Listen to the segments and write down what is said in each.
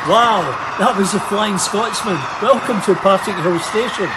Wow, that was the Flying Scotsman. Welcome to Partickhill Station.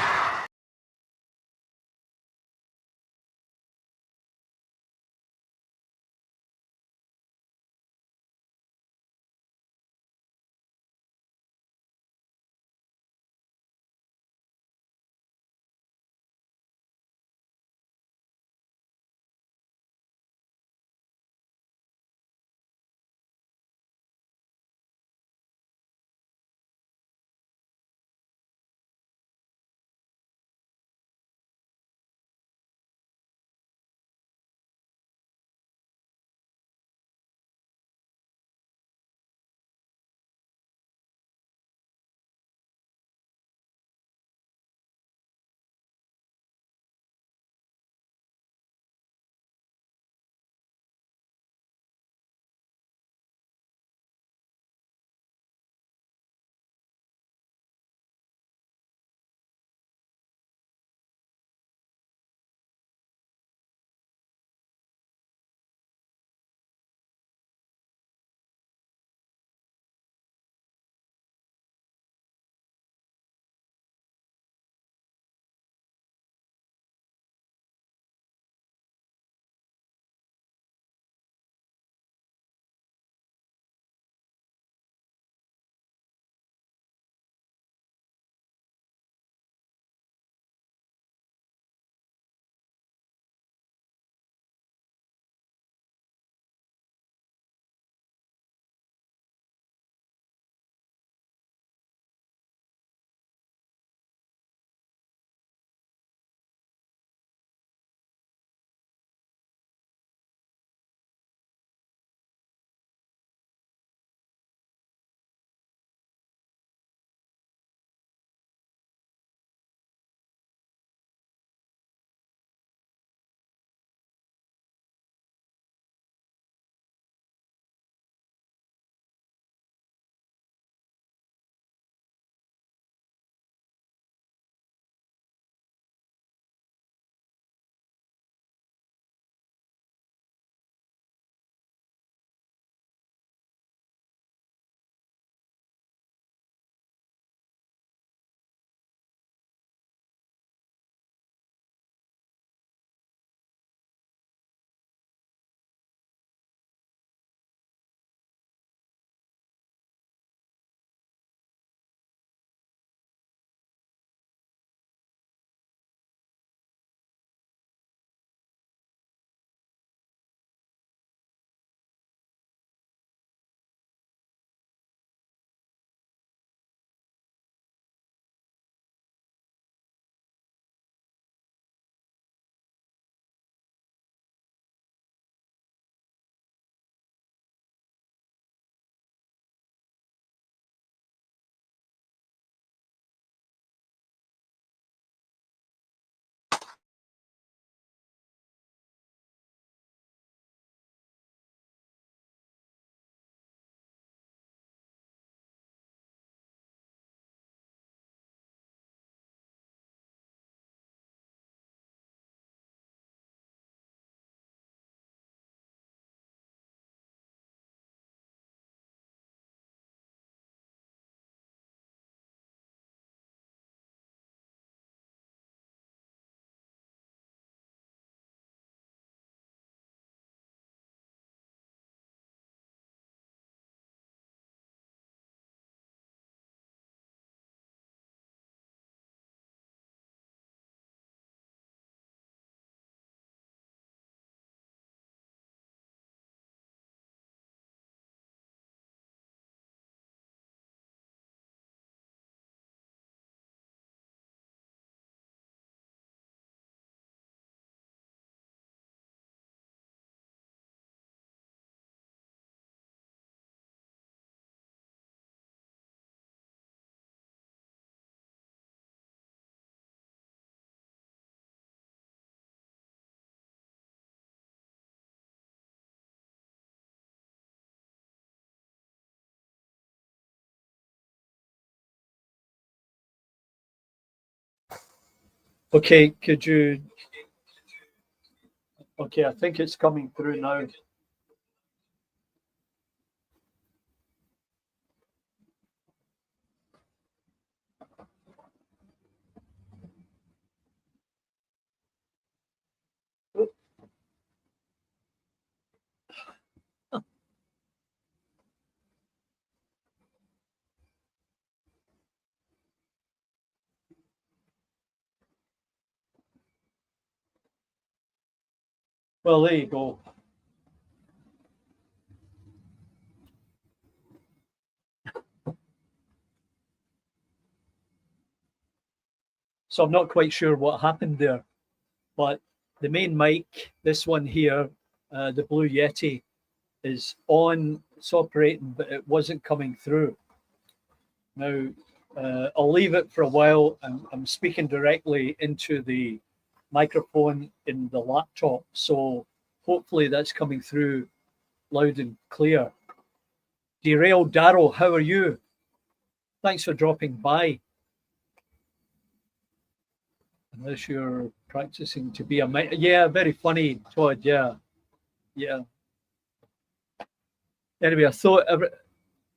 Okay, could you... Okay, I think it's coming through now. Well, there you go. So I'm not quite sure what happened there, but the main mic, this one here, the Blue Yeti, is on, it's operating, but it wasn't coming through. Now, I'll leave it for a while. I'm speaking directly into the microphone in the laptop, so hopefully that's coming through loud and clear. Derailed Darrow, how are you? Thanks for dropping by. Unless you're practicing to be a mic. Yeah, very funny, Todd. Yeah. Anyway, I thought,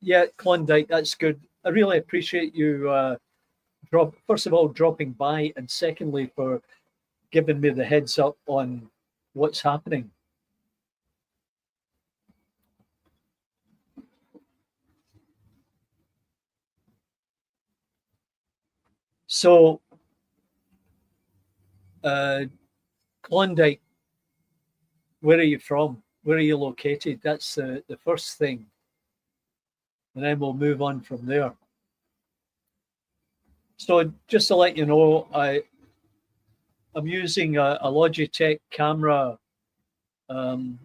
yeah, Klondike, that's good. I really appreciate you, first of all, dropping by, and secondly, for giving me the heads up on what's happening. So, Klondike, where are you from? Where are you located? That's the first thing. And then we'll move on from there. So just to let you know, I'm using a Logitech camera and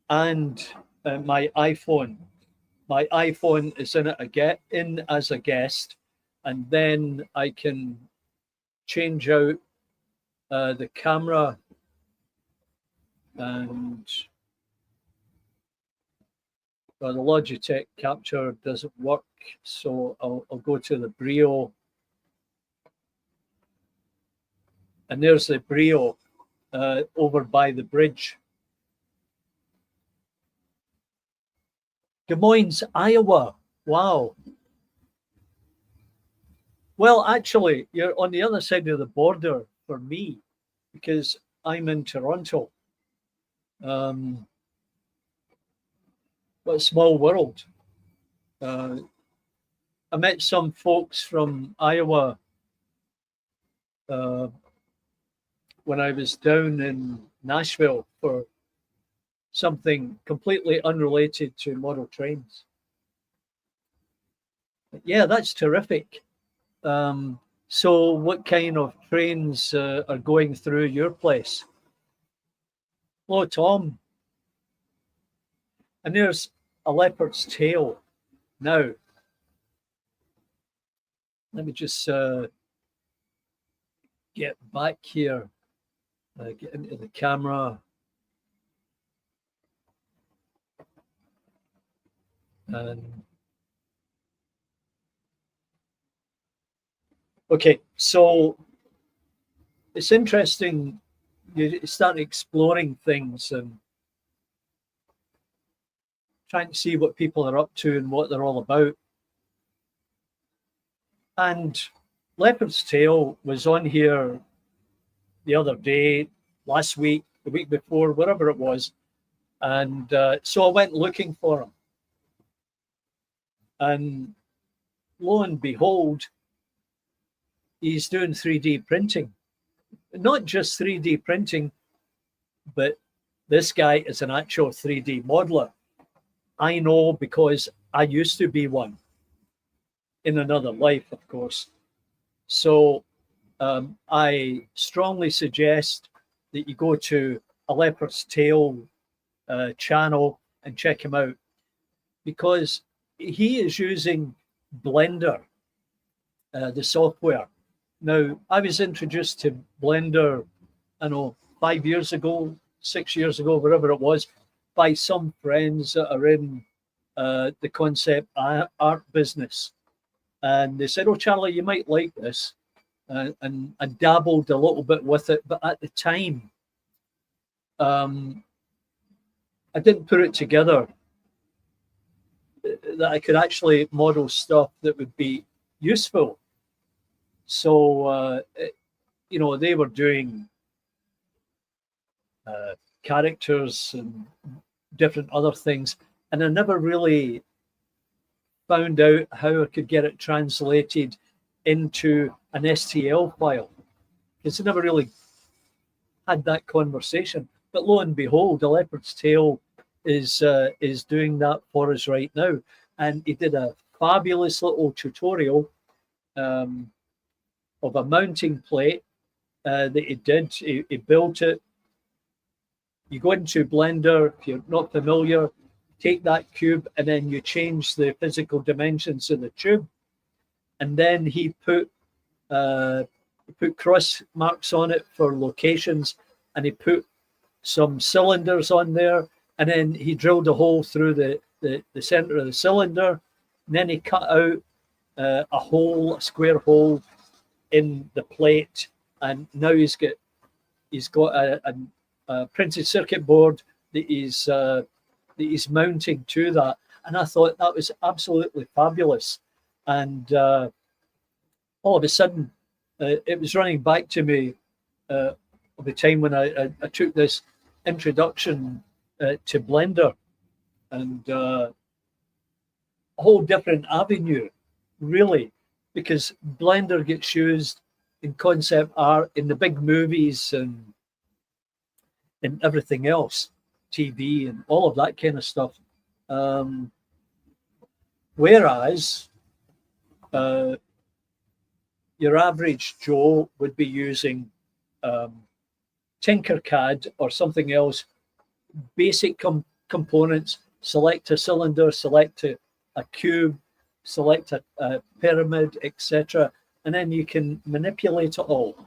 my iPhone. My iPhone is in as a guest, and then I can change out the camera and the Logitech capture doesn't work, so I'll go to the Brio, and there's the Brio over by the bridge. Des Moines, Iowa. Wow. Well, actually, you're on the other side of the border for me, because I'm in Toronto. What a small world. I met some folks from Iowa when I was down in Nashville for something completely unrelated to model trains. But yeah, that's terrific. So what kind of trains are going through your place? Hello, Tom. And there's a leopard's tail. Now, let me just get back here, get into the camera. And okay, so it's interesting. You start exploring things and trying to see what people are up to and what they're all about. And Leopard's Tail was on here the other day, last week, the week before, whatever it was. And so I went looking for him. And lo and behold, he's doing 3D printing. Not just 3D printing, but this guy is an actual 3D modeler. I know because I used to be one in another life, of course. So I strongly suggest that you go to a Leopard's Tail channel and check him out, because he is using Blender, the software. Now, I was introduced to Blender, I know, 5 years ago, 6 years ago, whatever it was, by some friends that are in the concept art business. And they said, oh, Charlie, you might like this. And I dabbled a little bit with it. But at the time, I didn't put it together that I could actually model stuff that would be useful. So, you know, they were doing characters and different other things. And I never really found out how I could get it translated into an STL file, because I never really had that conversation. But lo and behold, the Leopard's Tail is doing that for us right now. And he did a fabulous little tutorial of a mounting plate that he did. He built it. You go into Blender, if you're not familiar, take that cube and then you change the physical dimensions of the tube. And then he put cross marks on it for locations, and he put some cylinders on there, and then he drilled a hole through the center of the cylinder, and then he cut out a square hole in the plate, and now he's got a printed circuit board that he's mounting to that. And I thought that was absolutely fabulous. And all of a sudden, it was running back to me of the time when I took this introduction to Blender, and a whole different avenue, really, because Blender gets used in concept art, in the big movies, and everything else, TV and all of that kind of stuff. Whereas your average Joe would be using Tinkercad or something else, basic components, select a cylinder, select a cube, select a pyramid, etc. And then you can manipulate it all.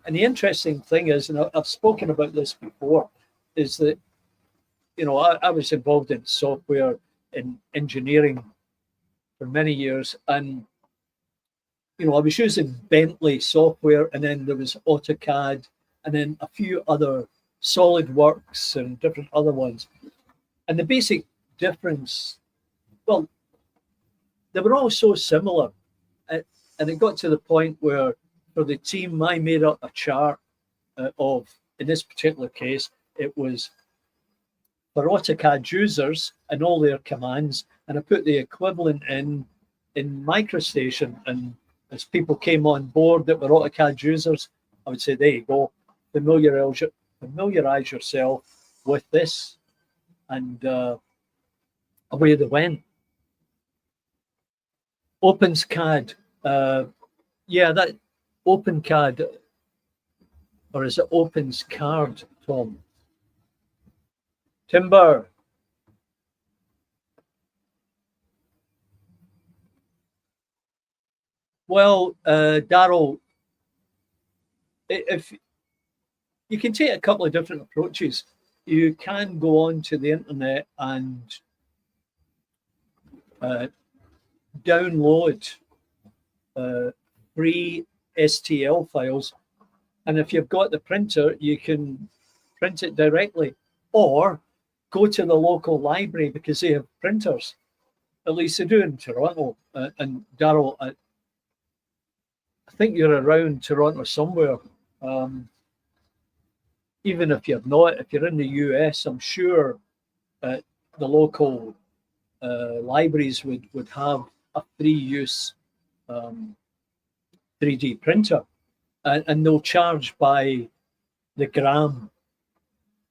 And the interesting thing is, and I've spoken about this before, is that, you know, I was involved in software, in engineering for many years. And, you know, I was using Bentley software, and then there was AutoCAD, and then a few other SolidWorks and different other ones. And the basic difference, well, they were all so similar. And it got to the point where, for the team, I made up a chart of, in this particular case, it was for AutoCAD users and all their commands, and I put the equivalent in MicroStation. And as people came on board that were AutoCAD users, I would say, there you go, familiarize yourself with this, and away they went. OpenCAD, yeah, that OpenCAD, or is it OpenCAD, Tom? Timber. Well, Daryl, if you can take a couple of different approaches. You can go on to the internet and download free STL files, and if you've got the printer, you can print it directly, or go to the local library, because they have printers. At least they do in Toronto. And Daryl, I think you're around Toronto somewhere. Even if you're not, if you're in the US, I'm sure the local libraries would have a free-use 3D printer, and they'll charge by the gram,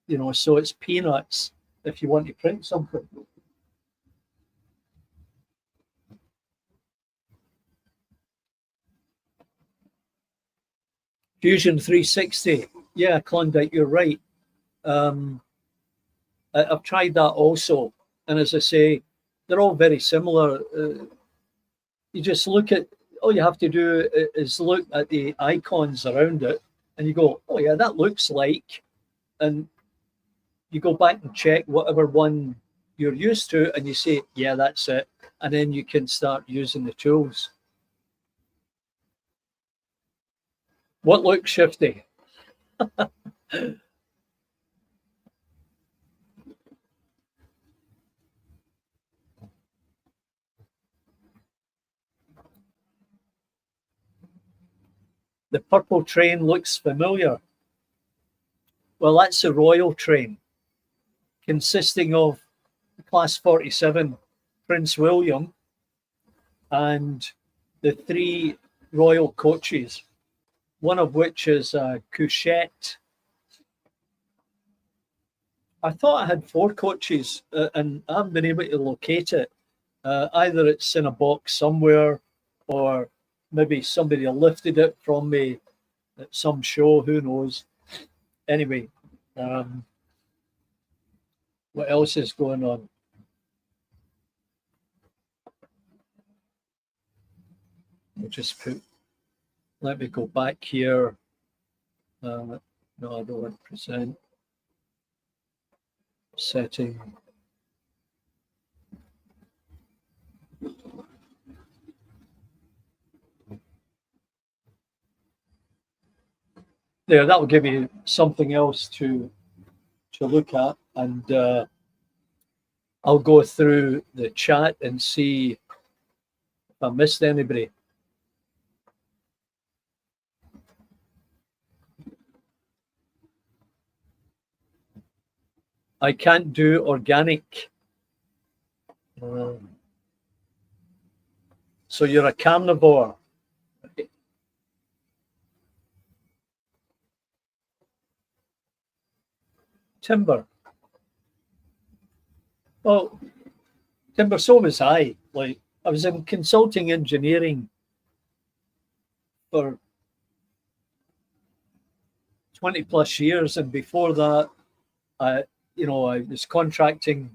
you know, so it's peanuts if you want to print something. Fusion 360, yeah, Klondike, you're right. I've tried that also, and as I say, they're all very similar. You just look at, all you have to do is look at the icons around it, and you go, oh yeah, that looks like, and you go back and check whatever one you're used to, and you say, yeah, that's it, and then you can start using the tools. What looks shifty? The purple train looks familiar. Well, that's the Royal Train, consisting of Class 47 Prince William and the 3 royal coaches, one of which is a couchette, I thought I had 4 coaches, and I haven't been able to locate it. Either it's in a box somewhere, or maybe somebody lifted it from me at some show, who knows. Anyway, what else is going on? I'll just let me go back here. No, I don't want to present. Setting. There, that will give you something else to look at, and I'll go through the chat and see if I missed anybody. I can't do organic. So you're a carnivore. Timber. Well, Timber, so was I. Like, I was in consulting engineering for 20 plus years, and before that, I was contracting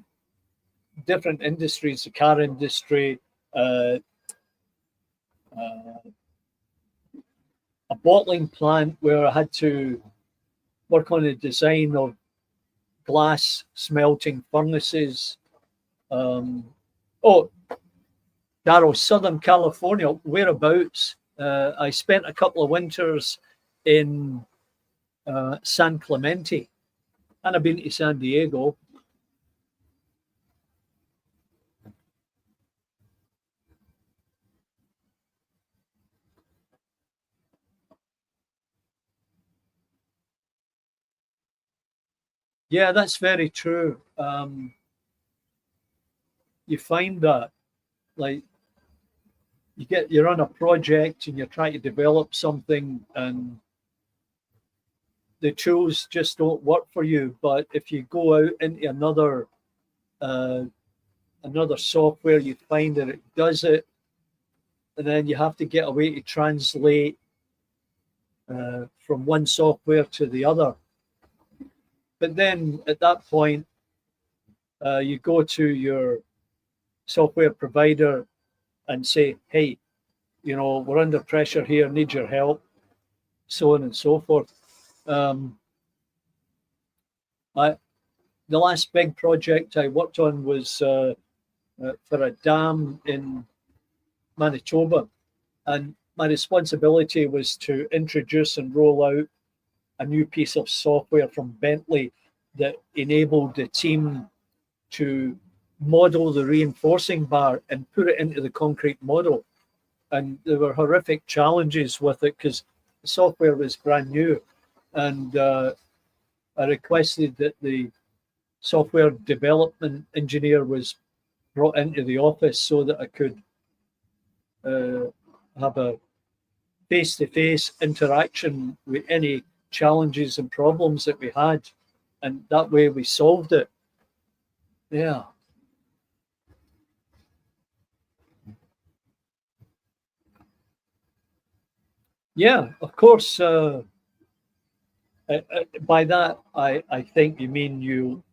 different industries, the car industry, a bottling plant where I had to work on the design of glass smelting furnaces. Daryl, Southern California, whereabouts? I spent a couple of winters in San Clemente, and I've been to San Diego. Yeah, that's very true. You find that, like, you're on a project and you're trying to develop something, and the tools just don't work for you. But if you go out into another software, you find that it does it, and then you have to get a way to translate from one software to the other. But then at that point, you go to your software provider and say, hey, we're under pressure here, need your help, so on and so forth. The last big project I worked on was for a dam in Manitoba, and my responsibility was to introduce and roll out a new piece of software from Bentley that enabled the team to model the reinforcing bar and put it into the concrete model. And there were horrific challenges with it because the software was brand new. And I requested that the software development engineer was brought into the office so that I could have a face-to-face interaction with any challenges and problems that we had, and that way we solved it. Yeah. Yeah, of course. By that, I think you mean you'll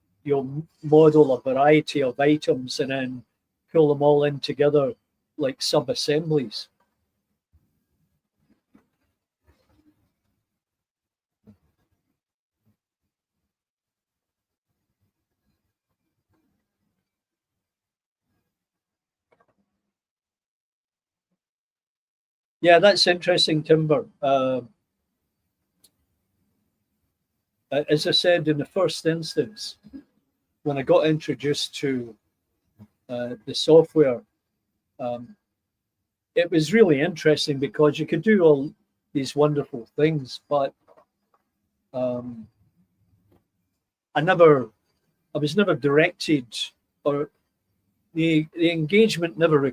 model a variety of items and then pull them all in together like sub-assemblies. Yeah, that's interesting, Timber. As I said, in the first instance, when I got introduced to the software, it was really interesting because you could do all these wonderful things, but I was never directed, or the engagement never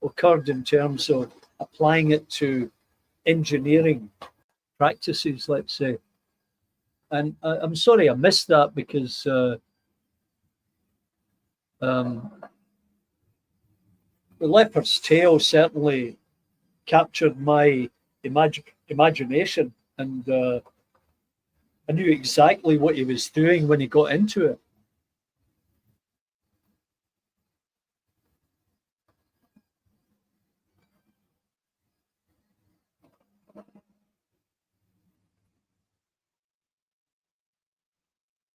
occurred in terms of applying it to engineering practices, let's say. And I'm sorry I missed that because The leopard's tail certainly captured my imagination, and I knew exactly what he was doing when he got into it.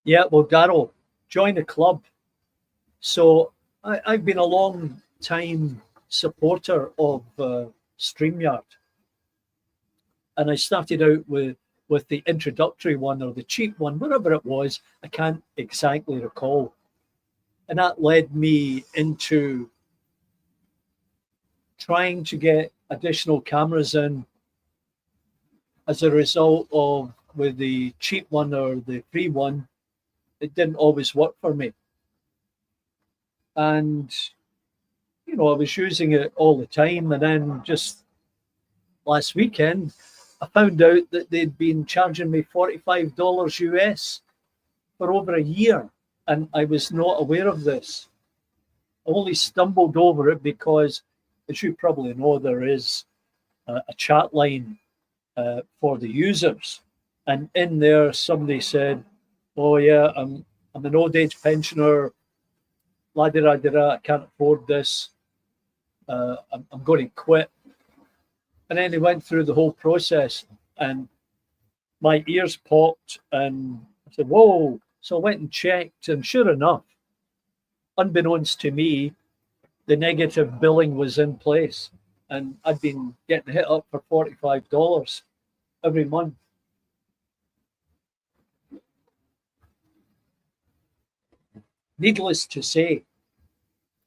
Yeah, well, Daryl, join the club. So I've been a long time supporter of StreamYard, and I started out with the introductory one or the cheap one, whatever it was. I can't exactly recall, and that led me into trying to get additional cameras in. As a result of with the cheap one or the free one, it didn't always work for me, and I was using it all the time, and then just last weekend, I found out that they'd been charging me $45 US for over a year, and I was not aware of this. I only stumbled over it because, as you probably know, there is a chat line for the users, and in there somebody said, "Oh yeah, I'm an old age pensioner. La di da di da. I can't afford this. I'm going to quit." And then they went through the whole process, and my ears popped, and I said, "Whoa!" So I went and checked, and sure enough, unbeknownst to me, the negative billing was in place, and I'd been getting hit up for $45 every month. Needless to say,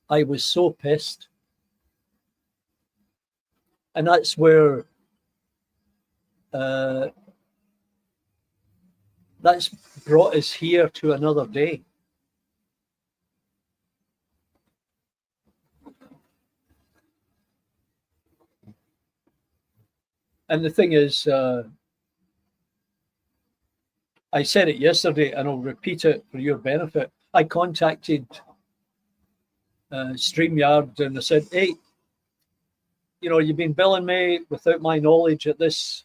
I was so pissed, and that's where that's brought us here to another day. And the thing is, I said it yesterday, and I'll repeat it for your benefit. I contacted StreamYard, and I said, "Hey, you've been billing me without my knowledge at this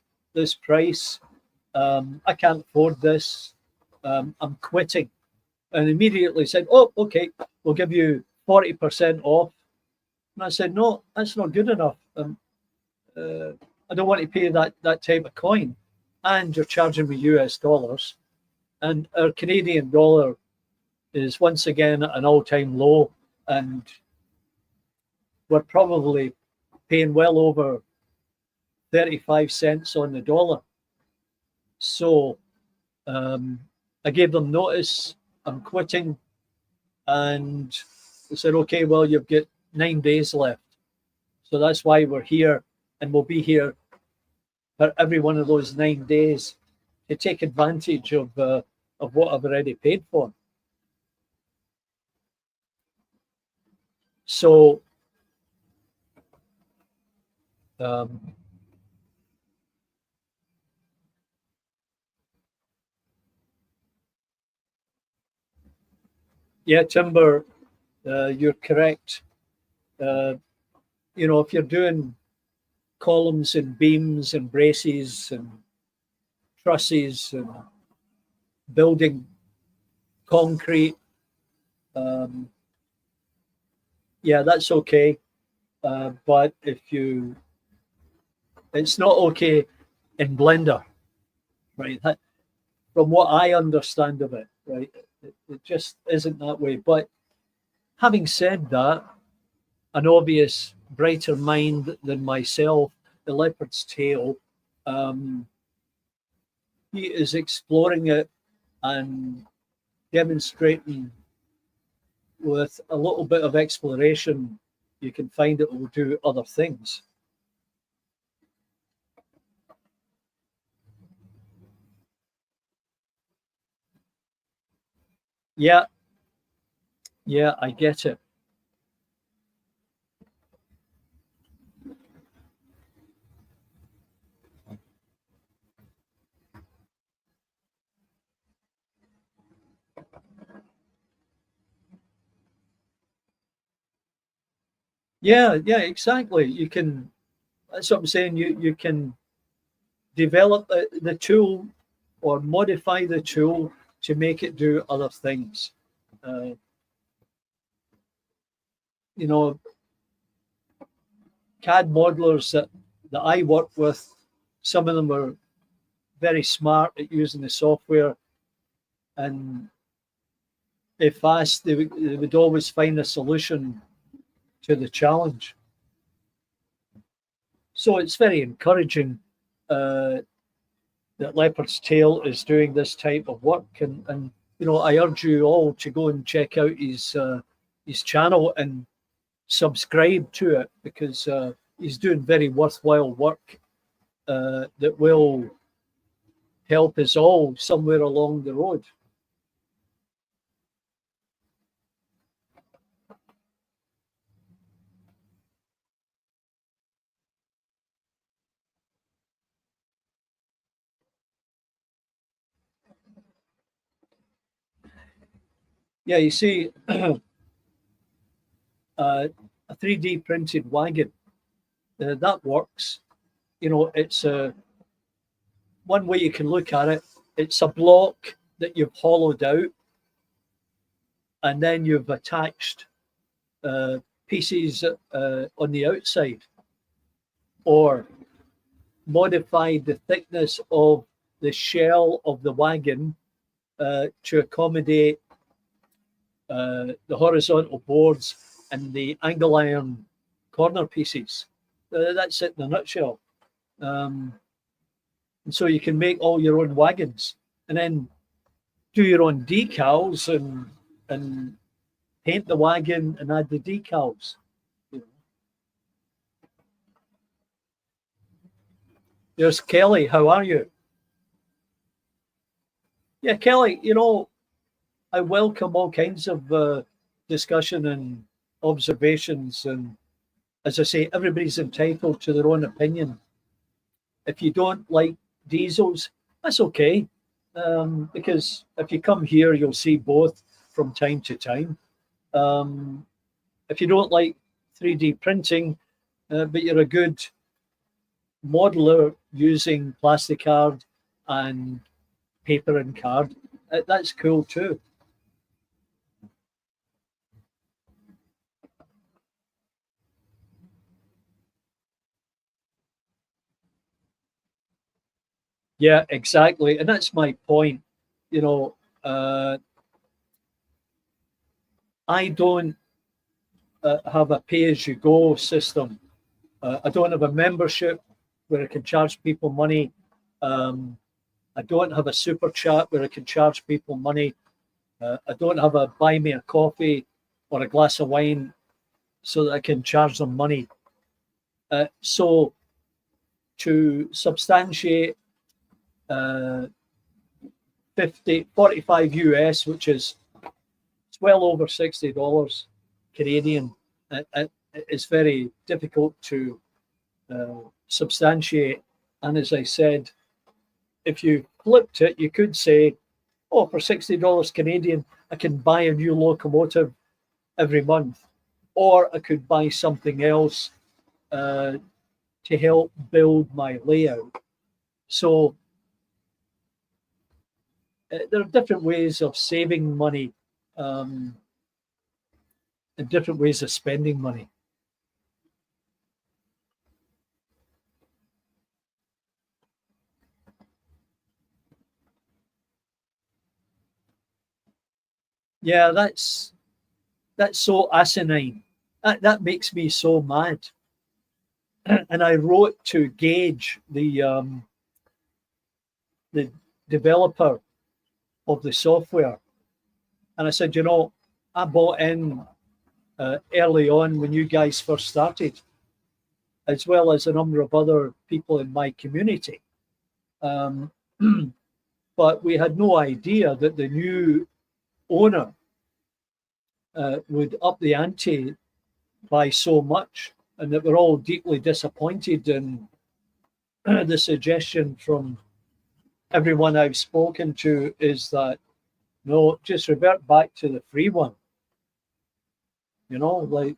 price. I can't afford this. I'm quitting." And immediately said, "Oh, okay, we'll give you 40% off." And I said, "No, that's not good enough. I don't want to pay that type of coin. And you're charging me US dollars. And our Canadian dollar is once again at an all-time low. And we're probably paying well over 35 cents on the dollar." So I gave them notice. I'm quitting. And they said, "Okay, well, you've got 9 days left." So that's why we're here, and we'll be here for every one of those 9 days to take advantage of what I've already paid for. So yeah, Timber, you're correct. If you're doing columns and beams and braces and trusses and building concrete, yeah, that's okay. But it's not okay in Blender, right? From what I understand of it, right, it just isn't that way. But having said that, an obvious brighter mind than myself, the leopard's tail, he is exploring it and demonstrating with a little bit of exploration, you can find it will do other things. Yeah, I get it. Yeah, yeah, exactly. You can, that's what I'm saying. You can develop the tool or modify the tool to make it do other things. Uh, you know, CAD modelers that I work with, some of them are very smart at using the software, and if asked, they would always find a solution to the challenge. So it's very encouraging uh, that Leopard's Tail is doing this type of work, and you know, I urge you all to go and check out his channel and subscribe to it, because he's doing very worthwhile work that will help us all somewhere along the road. Yeah, you see, a 3D printed wagon that works. You know, it's one way you can look at it. It's a block that you've hollowed out, and then you've attached pieces on the outside, or modified the thickness of the shell of the wagon to accommodate the horizontal boards and the angle iron corner pieces. That's it in a nutshell. And so you can make all your own wagons, and then do your own decals, and paint the wagon and add the decals. There's Kelly. How are you? Yeah, Kelly, you know, I welcome all kinds of discussion and observations. And as I say, everybody's entitled to their own opinion. If you don't like diesels, that's okay. Because if you come here, you'll see both from time to time. Um, if you don't like 3D printing, but you're a good modeler using plastic card and paper and card, that's cool too. Yeah, exactly. And that's my point. You know, I don't have a pay as you go system. I don't have a membership where I can charge people money. Um, I don't have a super chat where I can charge people money. I don't have a buy me a coffee or a glass of wine so that I can charge them money. So to substantiate uh, 45 US, which is it's well over $60 Canadian, it's very difficult to substantiate. And as I said, if you flipped it, you could say, oh, for $60 Canadian, I can buy a new locomotive every month, or I could buy something else to help build my layout. So there are different ways of saving money um, and different ways of spending money. Yeah, that's so asinine. That makes me so mad. And I wrote to Gage, the developer of the software, and I said, you know, I bought in early on when you guys first started, as well as a number of other people in my community. Um, but we had no idea that the new owner would up the ante by so much, and that we're all deeply disappointed. And the suggestion from everyone I've spoken to is that no, just revert back to the free one. You know, like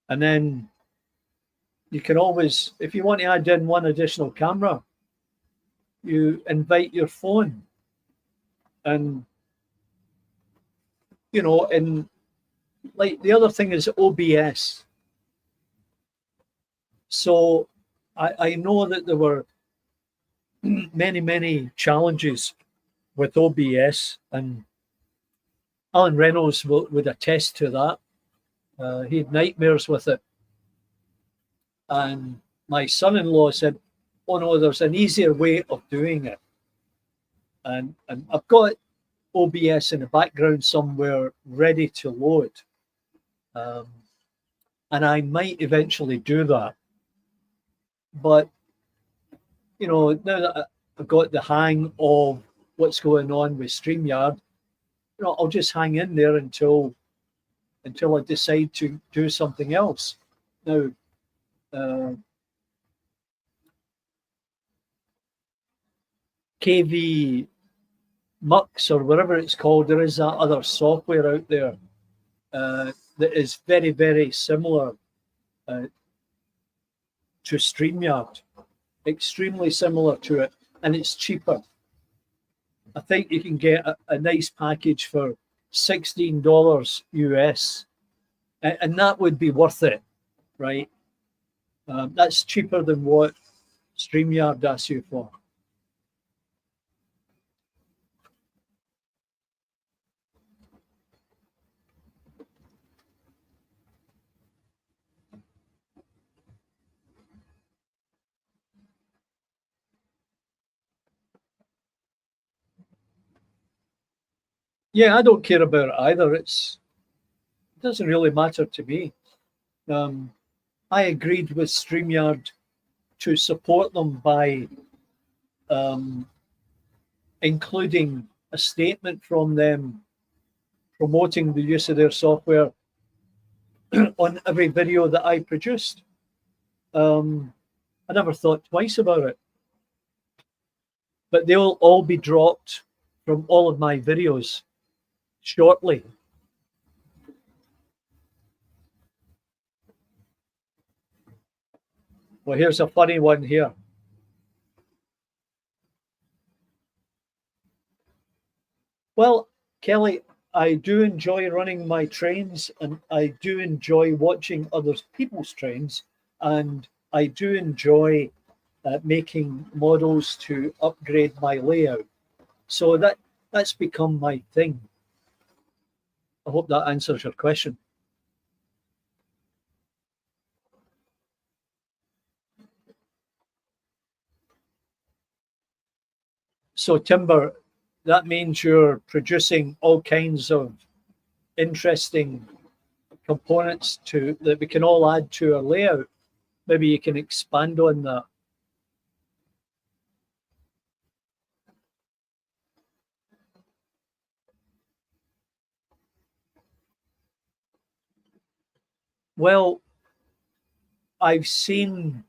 And then you can always, if you want to add in one additional camera, you invite your phone. And, you know, and like the other thing is OBS. So I know that there were many challenges with OBS, and Alan Reynolds would attest to that. He had nightmares with it. And my son-in-law said, oh no, there's an easier way of doing it. And I've got OBS in the background somewhere ready to load. And I might eventually do that. But, you know, now that I've got the hang of what's going on with StreamYard, you know, I'll just hang in there until I decide to do something else. Now, KV Mux or whatever it's called, there is that other software out there that is very similar to StreamYard, extremely similar to it, and it's cheaper. I think you can get a nice package for $16 US, and that would be worth it, right? That's cheaper than what StreamYard asks you for. Yeah, I don't care about it either. It doesn't really matter to me. I agreed with StreamYard to support them by including a statement from them promoting the use of their software on every video that I produced. I never thought twice about it. But they'll all be dropped from all of my videos shortly. Well, here's a funny one here. Well, Kelly, I do enjoy running my trains, and I do enjoy watching other people's trains, and I do enjoy making models to upgrade my layout. So that's become my thing. I hope that answers your question. So Timber, that means you're producing all kinds of interesting components that we can all add to our layout. Maybe you can expand on that. Well, I've seen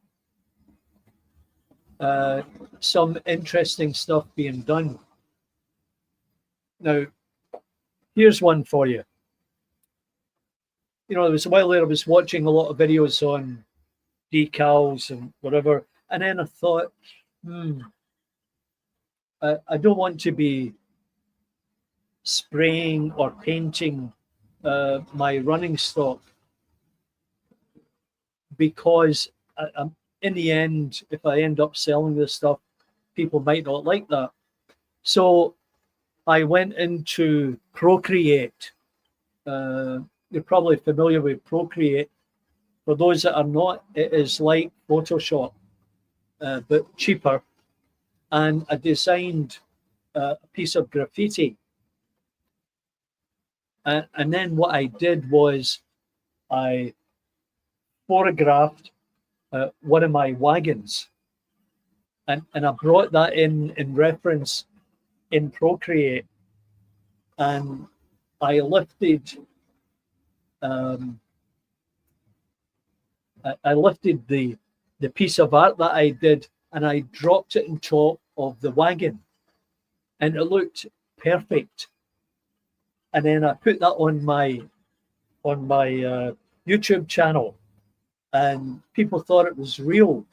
some interesting stuff being done. Now, here's one for you. You know, there was a while there I was watching a lot of videos on decals and whatever, and then I thought, I don't want to be spraying or painting my running stock, because in the end, if I end up selling this stuff, people might not like that. So I went into Procreate. You're probably familiar with Procreate. For those that are not, it is like Photoshop, but cheaper. And I designed a piece of graffiti. And then what I did was I photographed one of my wagons, and I brought that in reference in Procreate, and I lifted the piece of art that I did, and I dropped it on top of the wagon, and it looked perfect. And then I put that on my YouTube channel, and people thought it was real.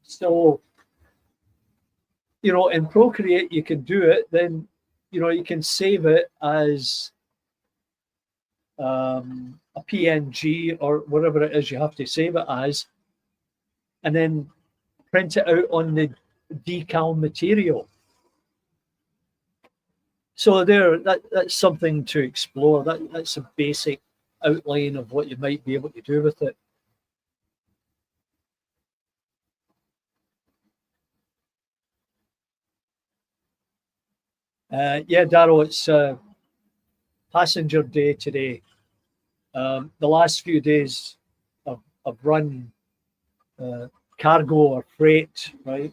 So, you know, in Procreate, you can do it. Then, you know, you can save it as a PNG or whatever it is you have to save it as, and then print it out on the decal material. So that's something to explore. That's a basic outline of what you might be able to do with it. Yeah, Darryl, it's passenger day today. The last few days I've run cargo or freight, right?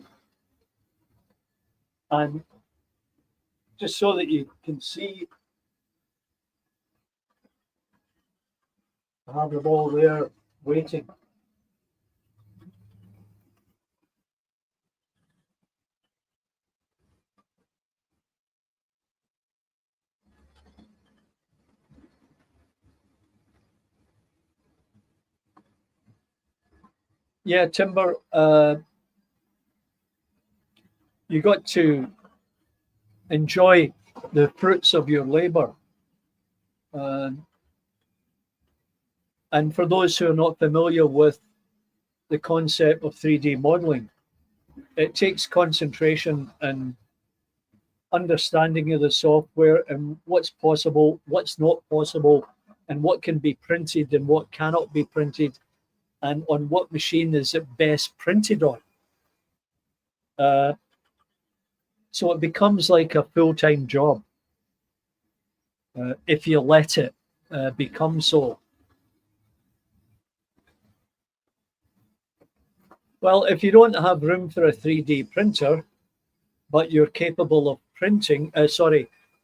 And just so that you can see, I have them all there waiting. Yeah, Timber, you got to enjoy the fruits of your labor. And for those who are not familiar with the concept of 3D modeling, it takes concentration and understanding of the software and what's possible, what's not possible, and what can be printed and what cannot be printed, and on what machine is it best printed on. So it becomes like a full-time job if you let it become so. Well, if you don't have room for a 3D printer, but you're capable of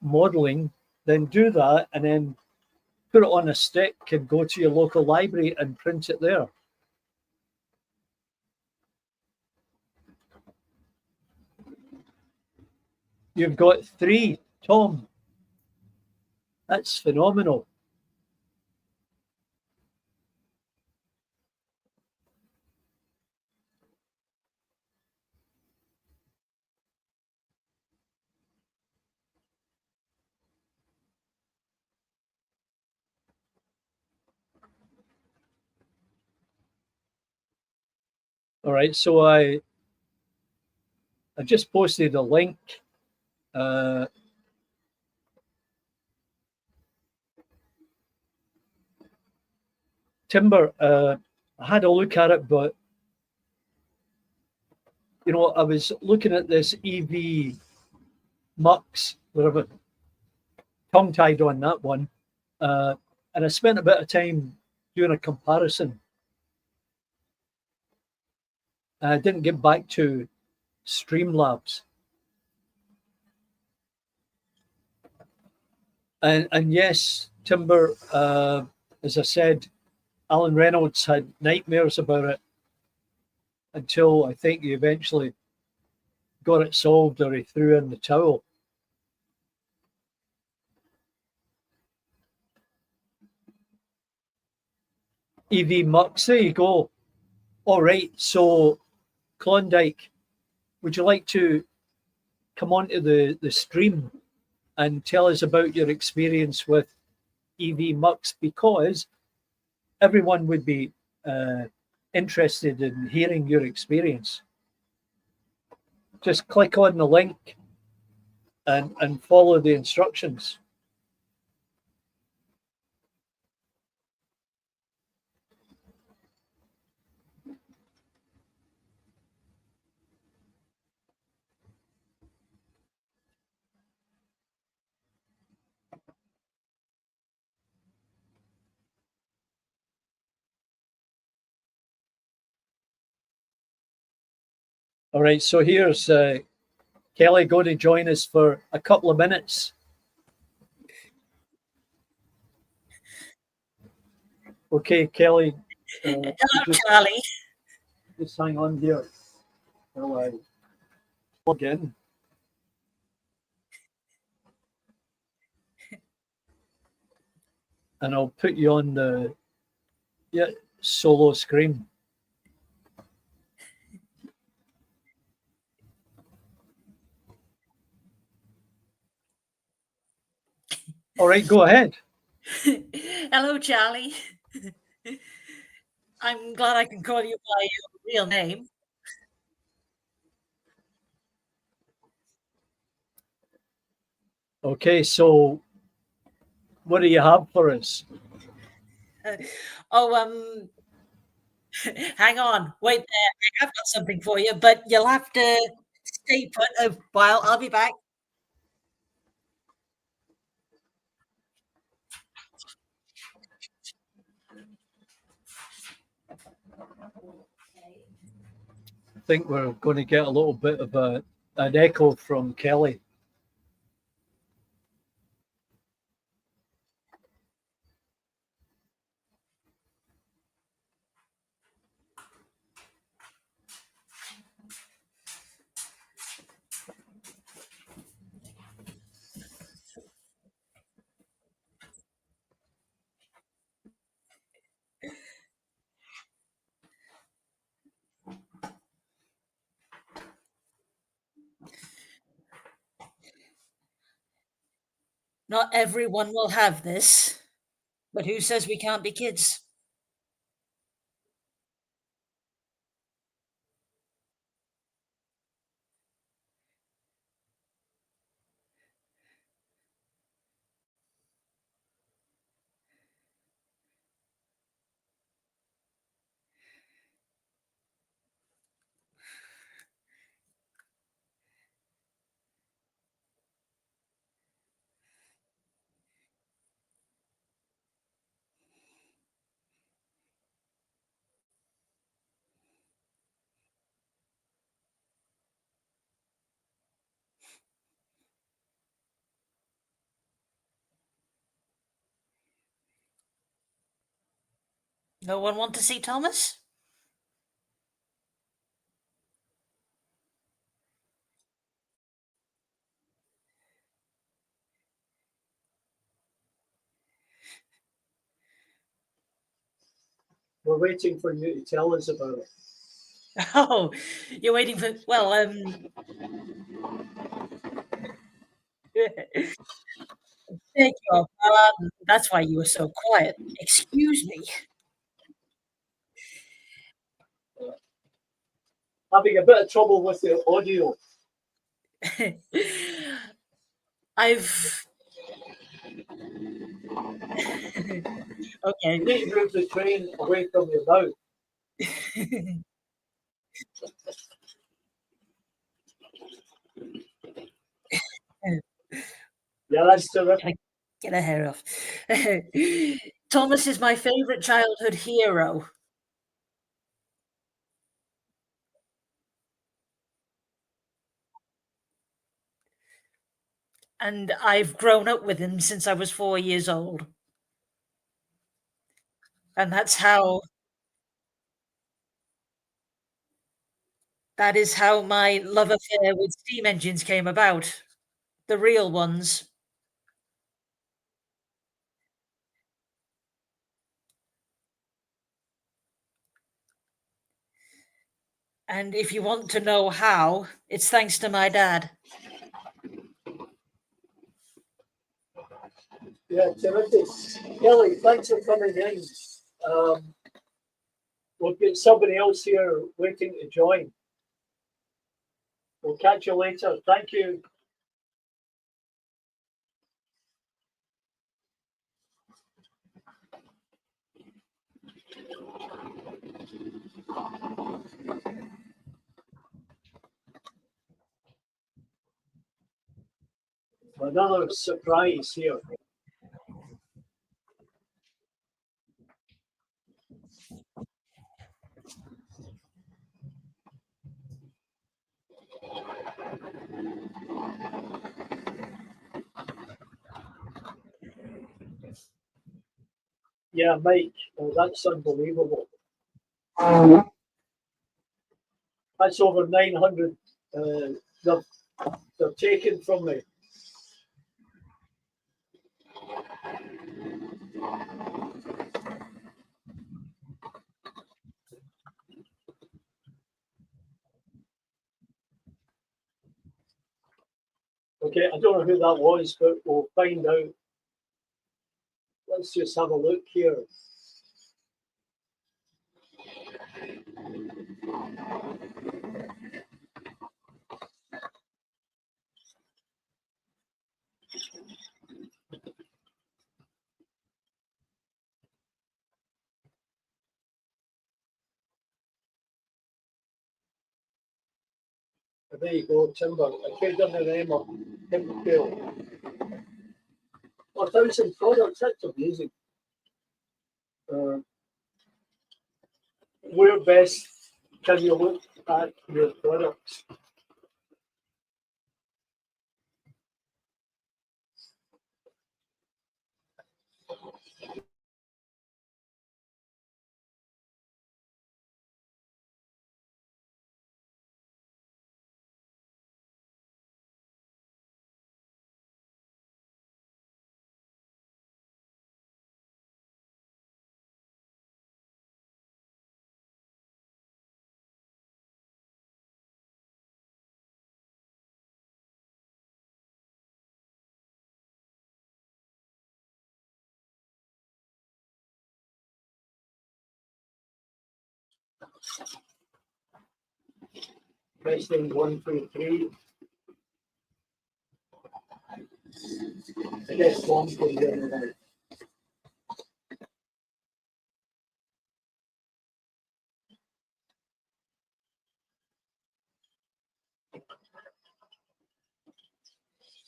modeling, then do that and then put it on a stick and go to your local library and print it there. You've got 3, Tom. That's phenomenal. All right, so I just posted a link. Timber, I had a look at it, but you know, I was looking at this EV Mux, whatever, tongue tied on that one, and I spent a bit of time doing a comparison. I didn't get back to Streamlabs. And yes, Timber, as I said, Alan Reynolds had nightmares about it until I think he eventually got it solved or he threw in the towel. EV Mux, there you go. All right, so Klondike, would you like to come onto the stream and tell us about your experience with EV Mux? Because everyone would be interested in hearing your experience. Just click on the link and follow the instructions. All right, so here's Kelly going to join us for a couple of minutes. Okay, Kelly. Hello, Charlie. Just hang on here while I plug in. And I'll put you on the, yeah, solo scream. All right, go ahead. Hello, Charlie. I'm glad I can call you by your real name. Okay, so what do you have for us? Hang on. Wait there. I've got something for you, but you'll have to stay put a while. I'll be back. I think we're going to get a little bit of an echo from Kelly. Not everyone will have this, but who says we can't be kids? No one want to see Thomas? We're waiting for you to tell us about it. Oh, you're waiting for, well, beg your pardon. That's why you were so quiet. Excuse me. Having a bit of trouble with the audio. I've okay. You need to move the train away from your mouth. Yeah, that's terrific. Get a hair off. Thomas is my favorite childhood hero. And I've grown up with him since I was 4 years old. And that is how my love affair with steam engines came about. The real ones. And if you want to know how, it's thanks to my dad. Yeah, terrific. Kelly, thanks for coming in. We've got somebody else here waiting to join. We'll catch you later. Thank you. Another surprise here. Yeah, Mike, that's unbelievable. That's over 900 they're taken from me. Okay, I don't know who that was, but we'll find out. Let's just have a look here. There you go, timber. I trade under the name of Partickhill. 1,000 products, that's amazing. Where best can you look at your products? Testing 1, 2, 3. I guess one from the other way.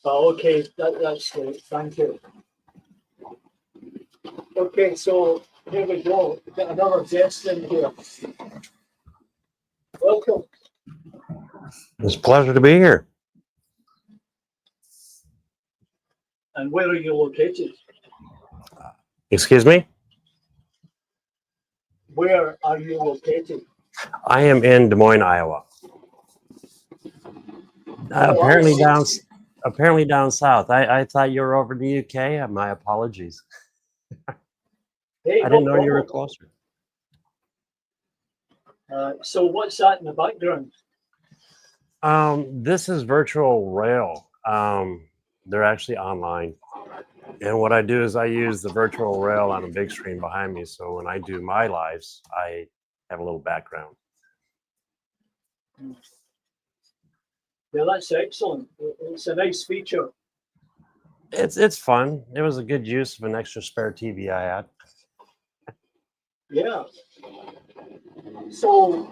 Oh, okay, that's great. Thank you. Okay, so here we go. We've got another guest in here. Welcome. It's a pleasure to be here. And where are you located? Excuse me? Where are you located? I am in Des Moines, Iowa. Apparently down south. I thought you were over in the UK. My apologies. Hey, I didn't know you were closer. So what's that in the background? This is virtual rail. They're actually online. And what I do is I use the virtual rail on a big screen behind me. So when I do my lives, I have a little background. Yeah, that's excellent. It's a nice feature. It's fun. It was a good use of an extra spare TV I had. Yeah. So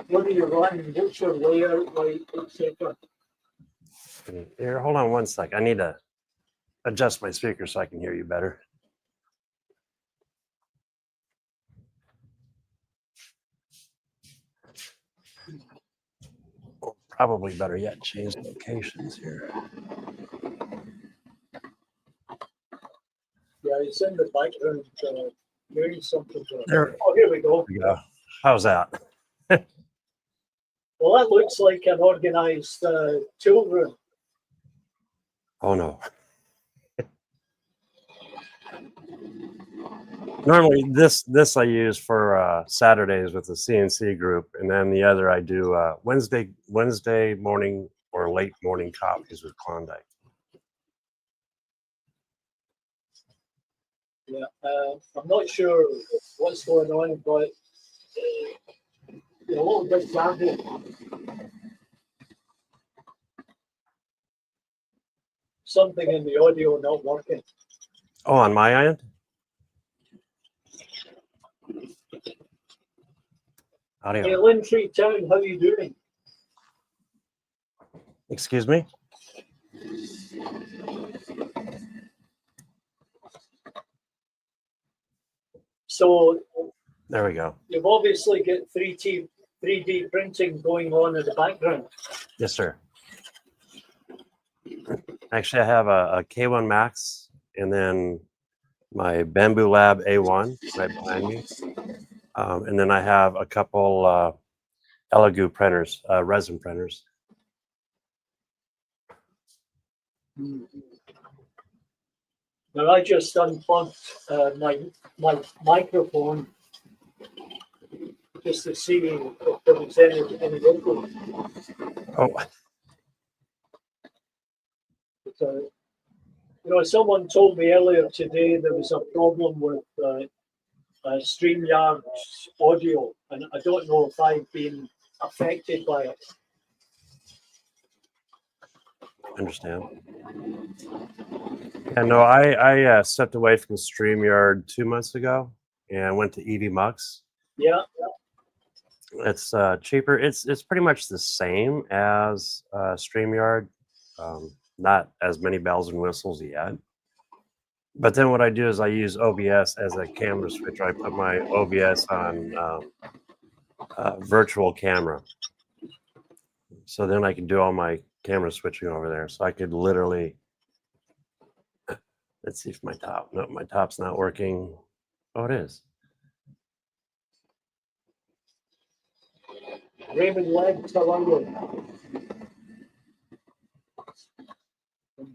what do you run? What's your layout like, etc.? Here, hold on one sec. I need to adjust my speaker so I can hear you better. Or probably better yet, change locations here. Yeah, it's in the background doing something. There. Oh, here we go. Yeah. How's that? Well, that looks like an organized tool room. Oh no. Normally this I use for Saturdays with the CNC group, and then the other I do Wednesday morning or late morning coffees with Klondike. Yeah, I'm not sure what's going on, but you're a little bit jaggy. Something in the audio not working. Oh, on my end? Hey, Audio. Lintree Town, how are you doing? Excuse me? So There we go. you've obviously got 3D printing going on in the background. Yes, sir. Actually, I have a K1 Max and then my Bamboo Lab A1 right behind me. And then I have a couple Elegoo printers, resin printers. Now I just unplugged my microphone just to see if there was any echo. Oh, you know, someone told me earlier today there was a problem with StreamYard's audio, and I don't know if I've been affected by it. Understand. Yeah, no, I stepped away from StreamYard 2 months ago and went to EV Mux. Yeah. It's cheaper. It's pretty much the same as StreamYard. Not as many bells and whistles yet. But then what I do is I use OBS as a camera switcher. I put my OBS on virtual camera. So then I can do all my camera switching over there. So I could literally, let's see if my top's not working. Oh, it is. Raymond Legg, how are you?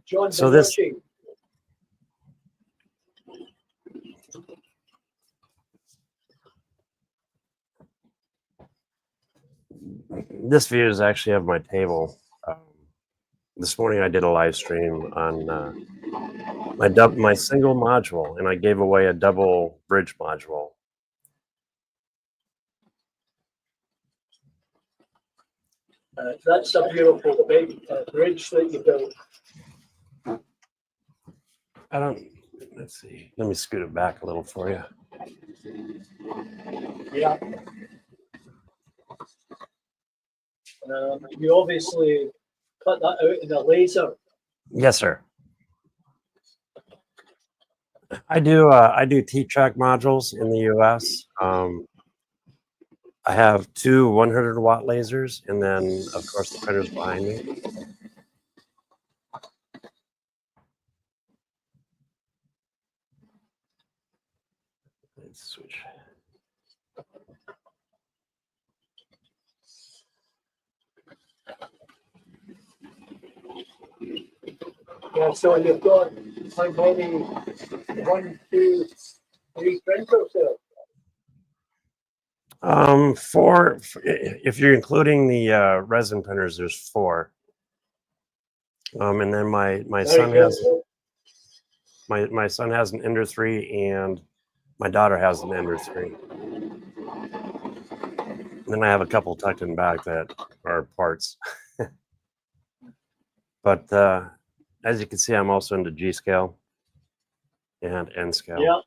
John So this, Benucci. this view is actually of my table. This morning I did a live stream on my single module, and I gave away a double bridge module. That's a beautiful big bridge that you built. Let's see. Let me scoot it back a little for you. Yeah. You obviously cut that out in a laser. Yes, sir. I do T-track modules in the US. I have two 100-watt lasers, and then of course the printer's behind me. Let's switch. Yeah, so you've got how many? 1, 2, 3 printers there? Four. If you're including the resin printers, there's 4. And then my son has my son has an Ender 3, and my daughter has an Ender 3. And then I have a couple tucked in back that are parts. But as you can see, I'm also into G scale and N scale. Yeah.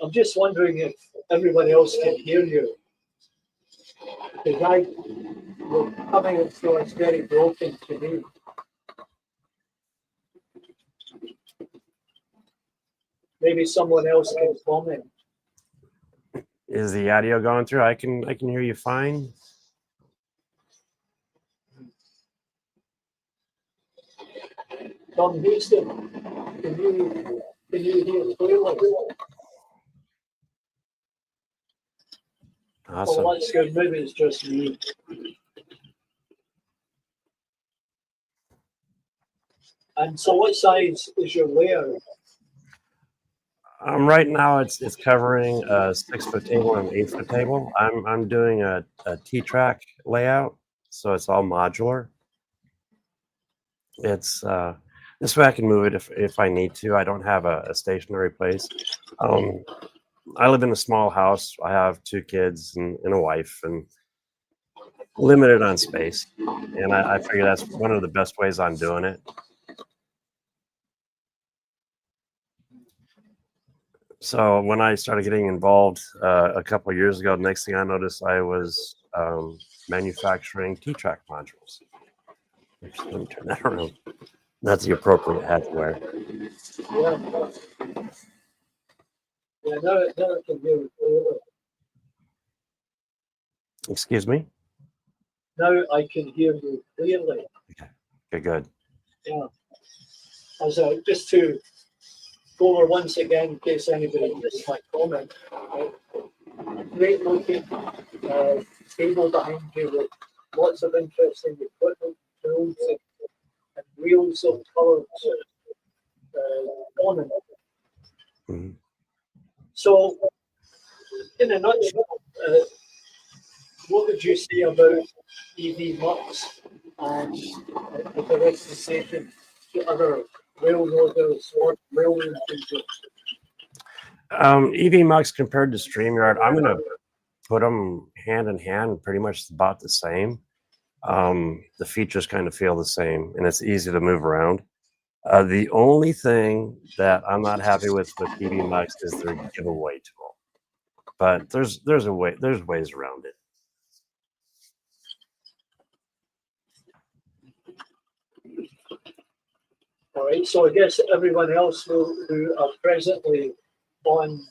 I'm just wondering if everyone else can hear you. Because you're coming in, so it's very broken to me. Maybe someone else can comment. Is the audio going through? I can hear you fine. Tom Houston, can you hear clearly? Awesome. Well, that's good. Maybe it's just me. And so, what size is your layer? Right now it's covering a 6-foot table and an 8-foot table. I'm doing a T-track layout, so it's all modular. It's this way I can move it if I need to. I don't have a stationary place. I live in a small house. I have 2 kids and a wife, and limited on space. And I figure that's one of the best ways I'm doing it. So when I started getting involved a couple of years ago, the next thing I noticed, I was manufacturing T-track modules. Let me turn that around. That's the appropriate hat to wear. Yeah, now I can hear you clearly. Excuse me? Now I can hear you clearly. Okay, good. Yeah. As just to go over once again, in case anybody missed my comment, great looking table behind you with lots of interesting equipment, tools, and wheels of colours on it. Mm-hmm. So, in a nutshell, what would you say about EV Mux? and with the recommendation to other railroaders or railroad people? EV Mux compared to StreamYard, I'm going to put them hand in hand, pretty much about the same. The features kind of feel the same, and it's easy to move around. The only thing that I'm not happy with EV Mux is their giveaway tool, but there's ways around it. All right, so I guess everyone else who are presently on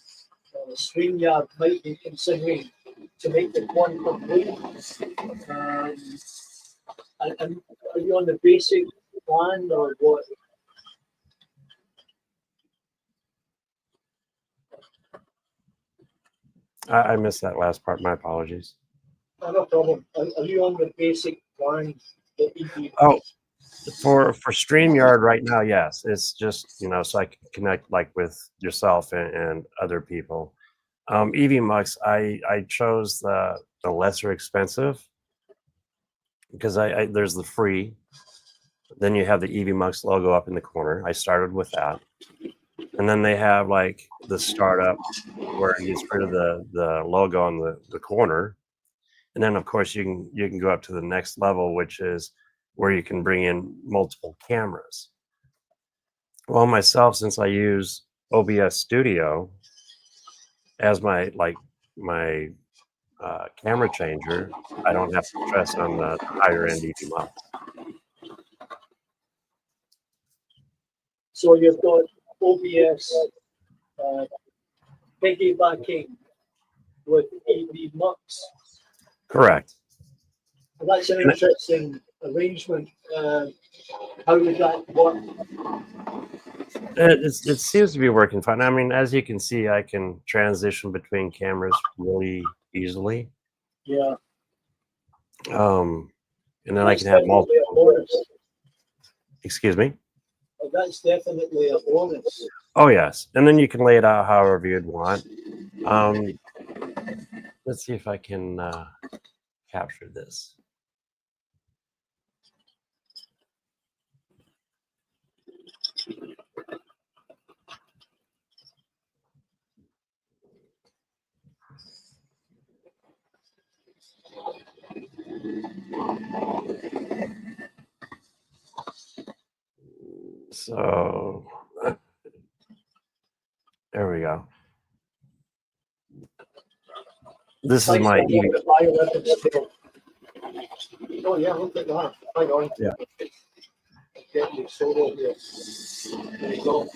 StreamYard might be considering to make the one complete. And are you on the basic plan or what? I missed that last part. My apologies. No problem. Are you on the basic plan? Oh, for StreamYard right now, yes. It's just, so I can connect like with yourself and other people. EV Mux, I chose the lesser expensive because there's the free. Then you have the EV Mux logo up in the corner. I started with that. And then they have like the startup where it gets rid of the logo on the corner. And then of course you can go up to the next level, which is where you can bring in multiple cameras. Well, myself, since I use OBS Studio as my camera changer, I don't have to stress on the higher end EV Mux. So you've got OBS piggybacking with EV Mux. Correct. And that's an interesting arrangement. How would that work? It seems to be working fine. I mean, as you can see, I can transition between cameras really easily. Yeah. And then I can have multiple. Excuse me? That's definitely a bonus. Oh, yes. And then you can lay it out however you'd want. Let's see if I can capture this. So there we go. This is my EV. Oh yeah, look at that. Hang on. Yeah. Get your solo here. There you go.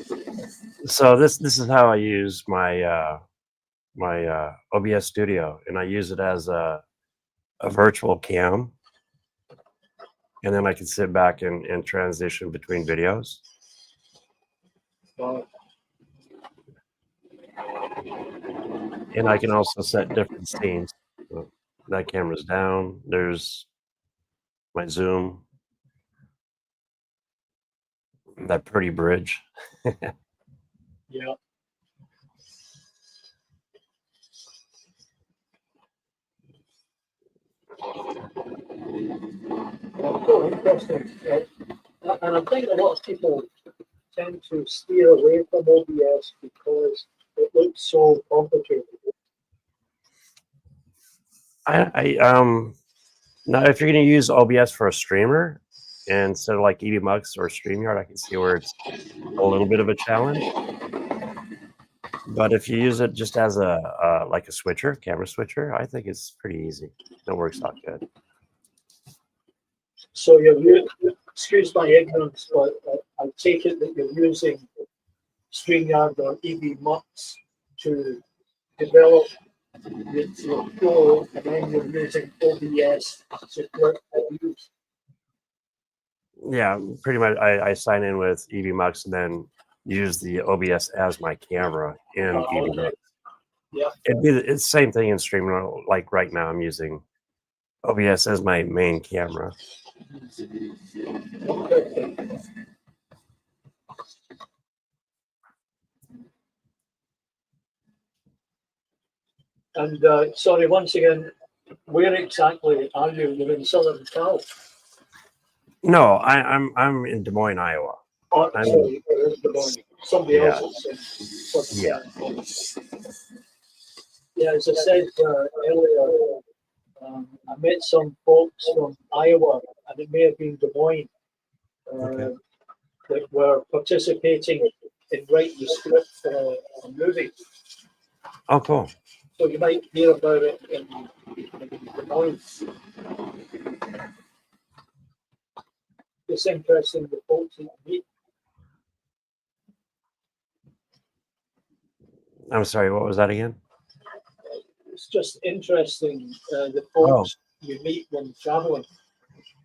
So this is how I use my my OBS Studio, and I use it as a virtual cam, and then I can sit back and transition between videos. And I can also set different scenes. So that camera's down. There's my zoom. That pretty bridge. Yeah. So interesting. And I think a lot of people tend to steer away from OBS because it looks so complicated. Now if you're going to use OBS for a streamer instead of like EV Mux or StreamYard, I can see where it's a little bit of a challenge. But if you use it just as a like a switcher, camera switcher, I think it's pretty easy. It works out good. So excuse my ignorance, but I take it that you're using StreamYard or EV Mux to develop your flow, and then you're using OBS to work the views. Yeah, pretty much. I sign in with EV Mux and then use the OBS as my camera in EV Mux. Yeah, it's the same thing in streaming. Like right now, I'm using OBS as my main camera. okay. And sorry, once again, where exactly are you? You're in Southern Cal. No, I'm in Des Moines, Iowa. Oh, I'm- sorry, somebody Yeah. else. Yeah. Yeah, as I said earlier, I met some folks from Iowa, and it may have been Des Moines, Okay. that were participating in writing the script for a movie. Oh, cool. So you might hear about it in Des Moines. It's interesting the folks that you meet. I'm sorry. What was that again? It's just interesting the folks you meet when traveling.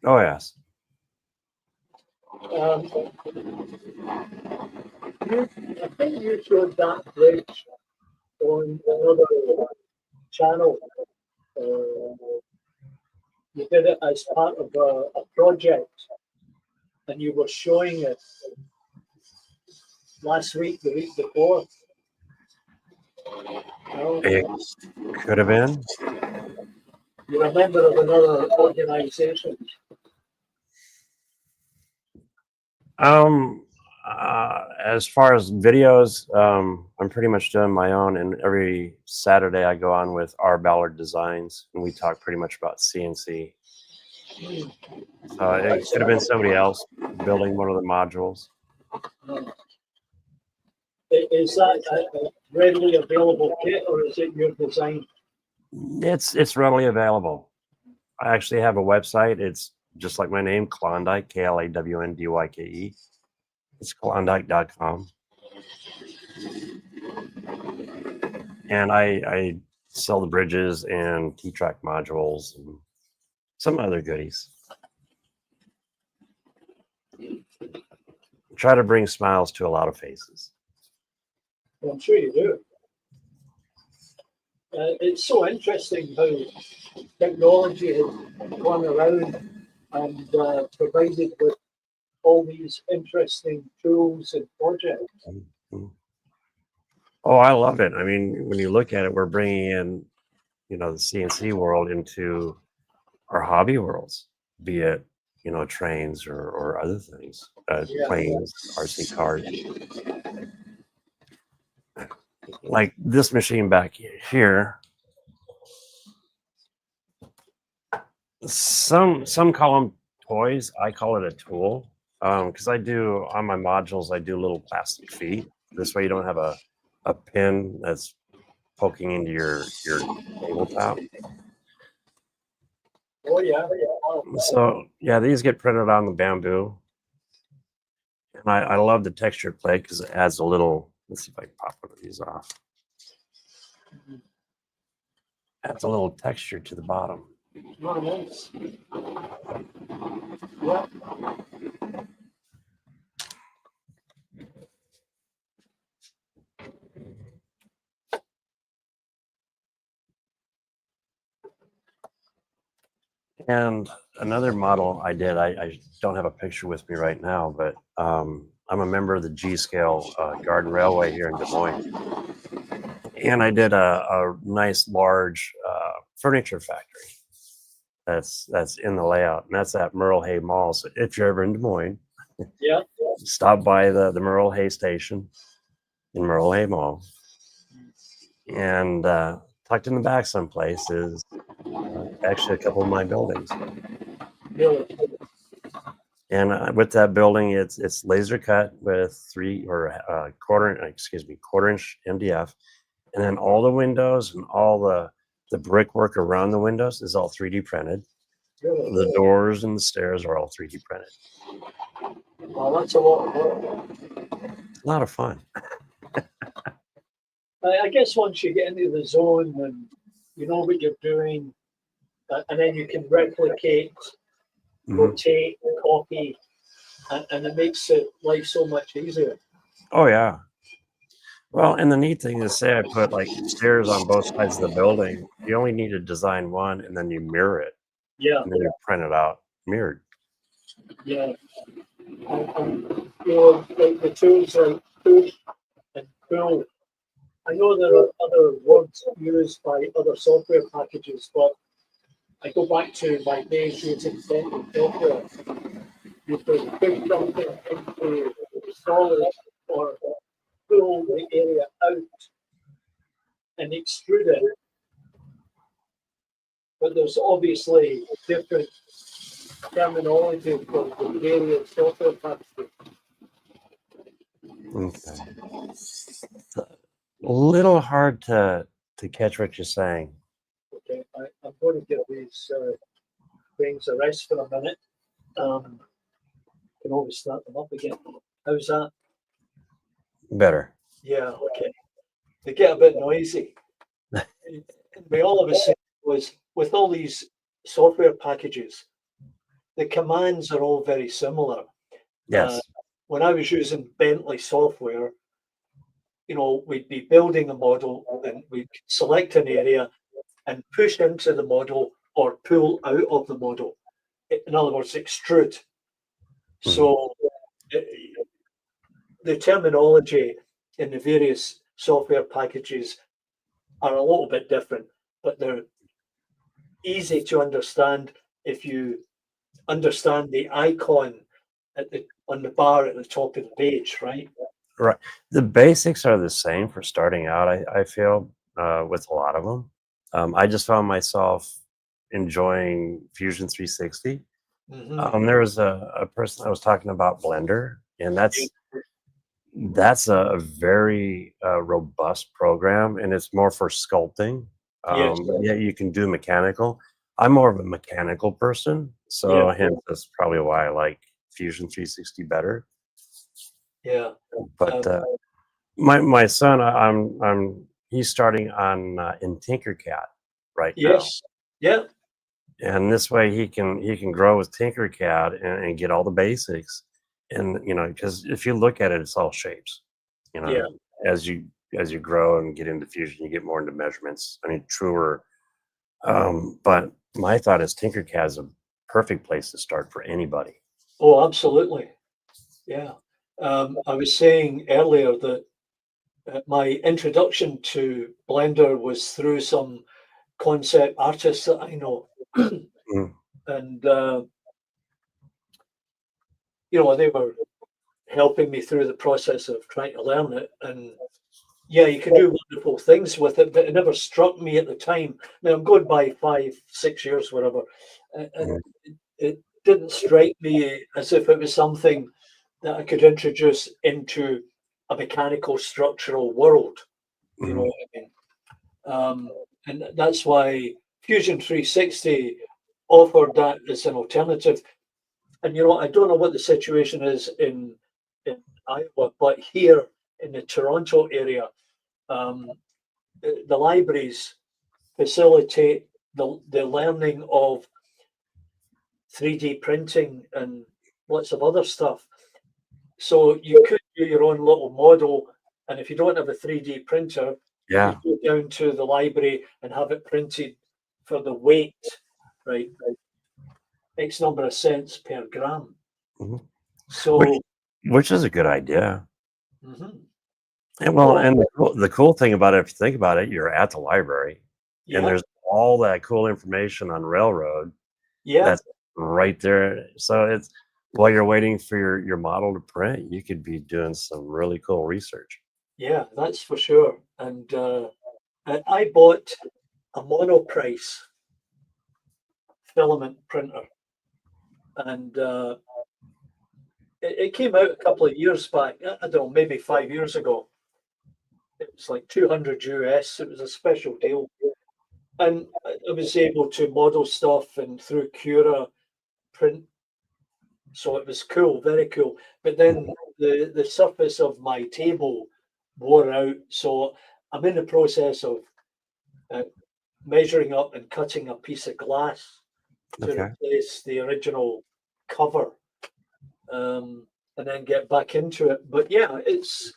Oh, yes. I think you showed that bridge on another channel. You did it as part of a project, and you were showing it last week, the week before. No? It could have been. You're a member of another organization. As far as videos, I'm pretty much doing my own, and every Saturday I go on with R. Ballard Designs, and we talk pretty much about CNC. So it could have been somebody else building one of the modules. Is that a readily available kit, or is it your design? It's readily available. I actually have a website. It's just like my name, Klondike, KLAWNDYKE. It's klondike.com. And I sell the bridges and T-track modules and some other goodies. Try to bring smiles to a lot of faces. Well, I'm sure you do. It's so interesting how technology has gone around and provided with all these interesting tools and projects. Oh, I love it. I mean, when you look at it, we're bringing in, the CNC world into our hobby worlds, be it, trains or other things, planes, RC cars. Like this machine back here. Some call them toys. I call it a tool. Because I do on my modules, I do little plastic feet. This way you don't have a pin that's poking into your tabletop. Oh yeah. So yeah, these get printed on the bamboo. And I love the textured plate because it adds a little, let's see if I can pop one of these off. Adds a little texture to the bottom. Oh, nice. Yeah. And another model I did, I don't have a picture with me right now, but I'm a member of the G-Scale Garden Railway here in Des Moines. And I did a nice large furniture factory that's in the layout, and that's at Merle Hay Mall. So if you're ever in Des Moines, Yeah. stop by the Merle Hay station in Merle Hay Mall. And tucked in the back someplace is actually a couple of my buildings. Really. And with that building, it's laser cut with quarter inch MDF, and then all the windows and all the brickwork around the windows is all 3D printed. Really. The doors and the stairs are all 3D printed. Well, that's a lot of work. A lot of fun. I guess once you get into the zone and you know what you're doing, and then you can replicate, rotate, copy, and it makes life so much easier. Oh yeah. Well, and the neat thing is, say I put like stairs on both sides of the building, you only need to design one and then you mirror it. Yeah. And then you print it out mirrored. Yeah. And like the tools like push and pull. I know there are other words used by other software packages, but I go back to my days using software. you can put something into solid or pull the area out and extrude it. But there's obviously different terminology for the various software packages. Okay. A little hard to catch what you're saying. Okay, I'm going to give these things a rest for a minute. Can always start them up again. How's that? Better. Yeah, okay. They get a bit noisy. We all of a sudden was with all these software packages, the commands are all very similar. Yes. When I was using Bentley software, you know, we'd be building a model and we'd select an area and push into the model or pull out of the model. In other words, extrude. Mm-hmm. So the terminology in the various software packages are a little bit different, but they're easy to understand if you understand the icon on the bar at the top of the page, right? Right. The basics are the same for starting out, I feel, with a lot of them. I just found myself enjoying Fusion 360. Mm-hmm. There was a person I was talking about Blender, and that's a very robust program, and it's more for sculpting. Yes. Yeah, you can do mechanical. I'm more of a mechanical person, so hence that's probably why I like Fusion 360 better. Yeah. But my son, he's starting on in Tinkercad right now. Yes. Yeah. And this way he can grow with Tinkercad and get all the basics. And you know, because if you look at it, it's all shapes. You know, as you grow and get into Fusion, you get more into measurements. I mean, truer. But my thought is Tinkercad is a perfect place to start for anybody. Oh, absolutely. Yeah. I was saying earlier that my introduction to Blender was through some concept artists that I know. And, you know, they were helping me through the process of trying to learn it. And yeah, you can do wonderful things with it, but it never struck me at the time. Now I'm going by 5, 6 years, whatever. And it didn't strike me as if it was something that I could introduce into a mechanical structural world. You know what I mean? And that's why Fusion 360 offered that as an alternative. And you know, I don't know what the situation is in Iowa, but here in the Toronto area, the libraries facilitate the learning of 3D printing and lots of other stuff. So you could do your own little model, and if you don't have a 3D printer, you go down to the library and have it printed for the weight, right? X number of cents per gram. So, which is a good idea. And the cool thing about it, if you think about it, you're at the library, and there's all that cool information on Railroad. That's right there. So it's while you're waiting for your model to print, you could be doing some really cool research. Yeah, that's for sure. And I bought a monoprice filament printer, and it came out a couple of years back. I don't know, maybe 5 years ago. It was like 200 US. It was a special deal, and I was able to model stuff and through Cura print. So it was cool, very cool. But then the surface of my table wore out, so I'm in the process of measuring up and cutting a piece of glass to replace the original cover, and then get back into it. But yeah, it's,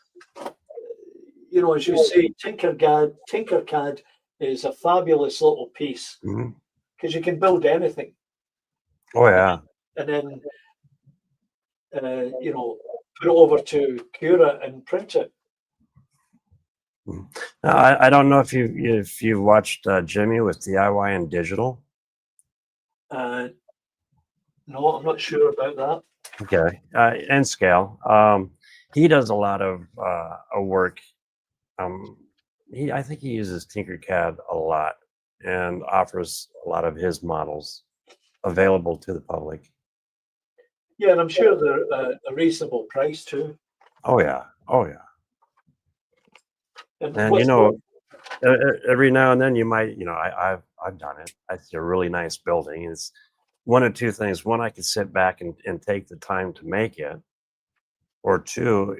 you know, as you say, Tinkercad is a fabulous little piece because you can build anything. Oh yeah. And then you know, put it over to Cura and print it. I don't know if you've watched Jimmy with DIY and Digital. No, I'm not sure about that. Okay, and scale. He does a lot of work. I think he uses Tinkercad a lot and offers a lot of his models available to the public. Yeah, and I'm sure they're a reasonable price too. Oh yeah, oh yeah. And what's every now and then you might, I've done it. I see a really nice building. It's one of two things. One, I could sit back and take the time to make it, or two,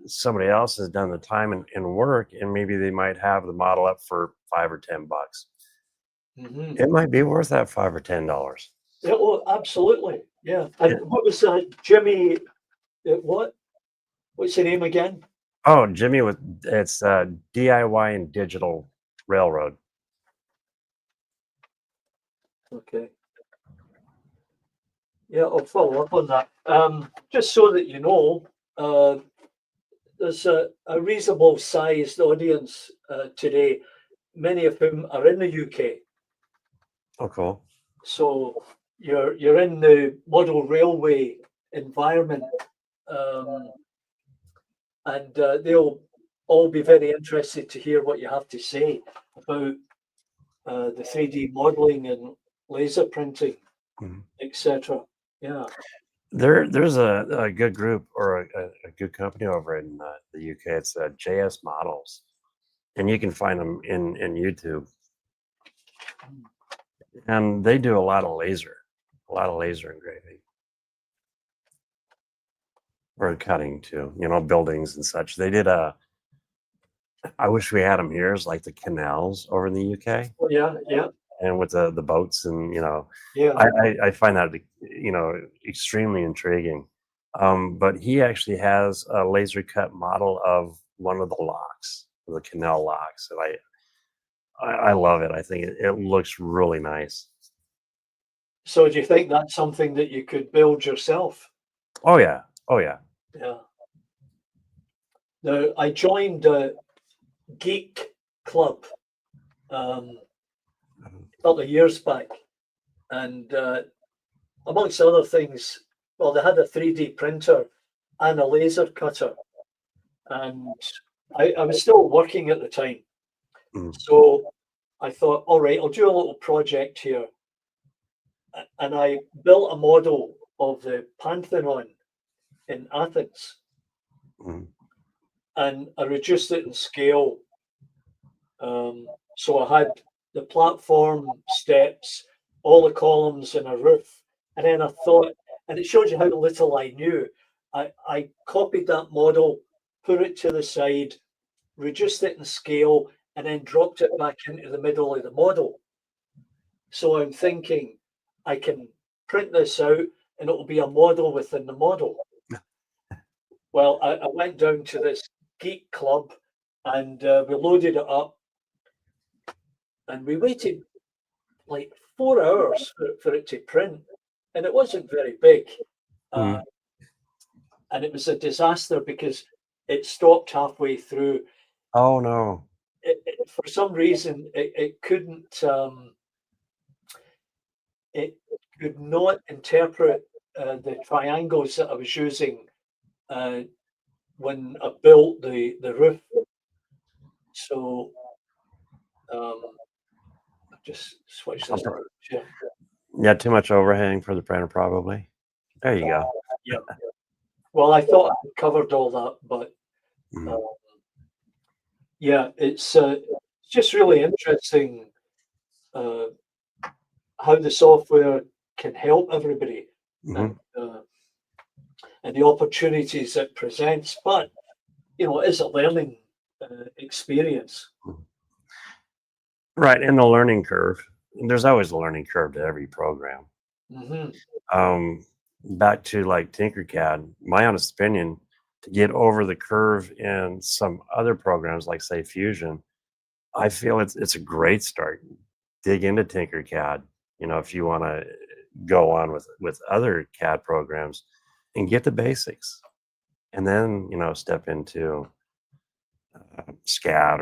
somebody else has done the time and work, and maybe they might have the model up for $5 or $10. Mhm. It might be worth that $5 or $10. Yeah, well, absolutely. Yeah. And what was Jimmy? What's your name again? Oh, Jimmy, it's DIY and Digital Railroad. Okay. Yeah, I'll follow up on that. Just so that you know, there's a reasonable sized audience today, many of whom are in the UK. Oh, cool. So you're in the model railway environment, and they'll all be very interested to hear what you have to say about the 3D modeling and laser printing, etc. Yeah. There's a good group or a good company over in the UK. It's JS Models, and you can find them in YouTube. And they do a lot of laser engraving or cutting too. Buildings and such. They did I wish we had them here. It's like the canals over in the UK. Oh, yeah, yeah. And with the boats and Yeah. I find that extremely intriguing. But he actually has a laser cut model of one of the locks, the canal locks, and I love it. I think it looks really nice. So do you think that's something that you could build yourself? Oh yeah, oh yeah. Yeah. Now I joined a geek club a couple of years back, and amongst other things, well, they had a 3D printer and a laser cutter, and I was still working at the time. So I thought, all right, I'll do a little project here. And I built a model of the Pantheon in Athens. And I reduced it in scale. So I had the platform, steps, all the columns and a roof. And then I thought, and it shows you how little I knew. I copied that model, put it to the side, reduced it in scale, and then dropped it back into the middle of the model. So I'm thinking I can print this out and it'll be a model within the model. Well, I went down to this geek club and we loaded it up and we waited like 4 hours for it to print, and it wasn't very big. And it was a disaster because it stopped halfway through. Oh no. For some reason, it couldn't, it could not interpret the triangles that I was using when I built the roof. So I just switched this. Yeah, too much overhang for the printer, probably. There you go. Yeah. Well, I thought I covered all that, but yeah, it's just really interesting how the software can help everybody and the opportunities it presents. But it is a learning experience. Right, and the learning curve. There's always a learning curve to every program. Back to like Tinkercad, my honest opinion, to get over the curve in some other programs like say Fusion, I feel it's a great start. Dig into Tinkercad, if you want to go on with other CAD programs and get the basics, and then step into SCAD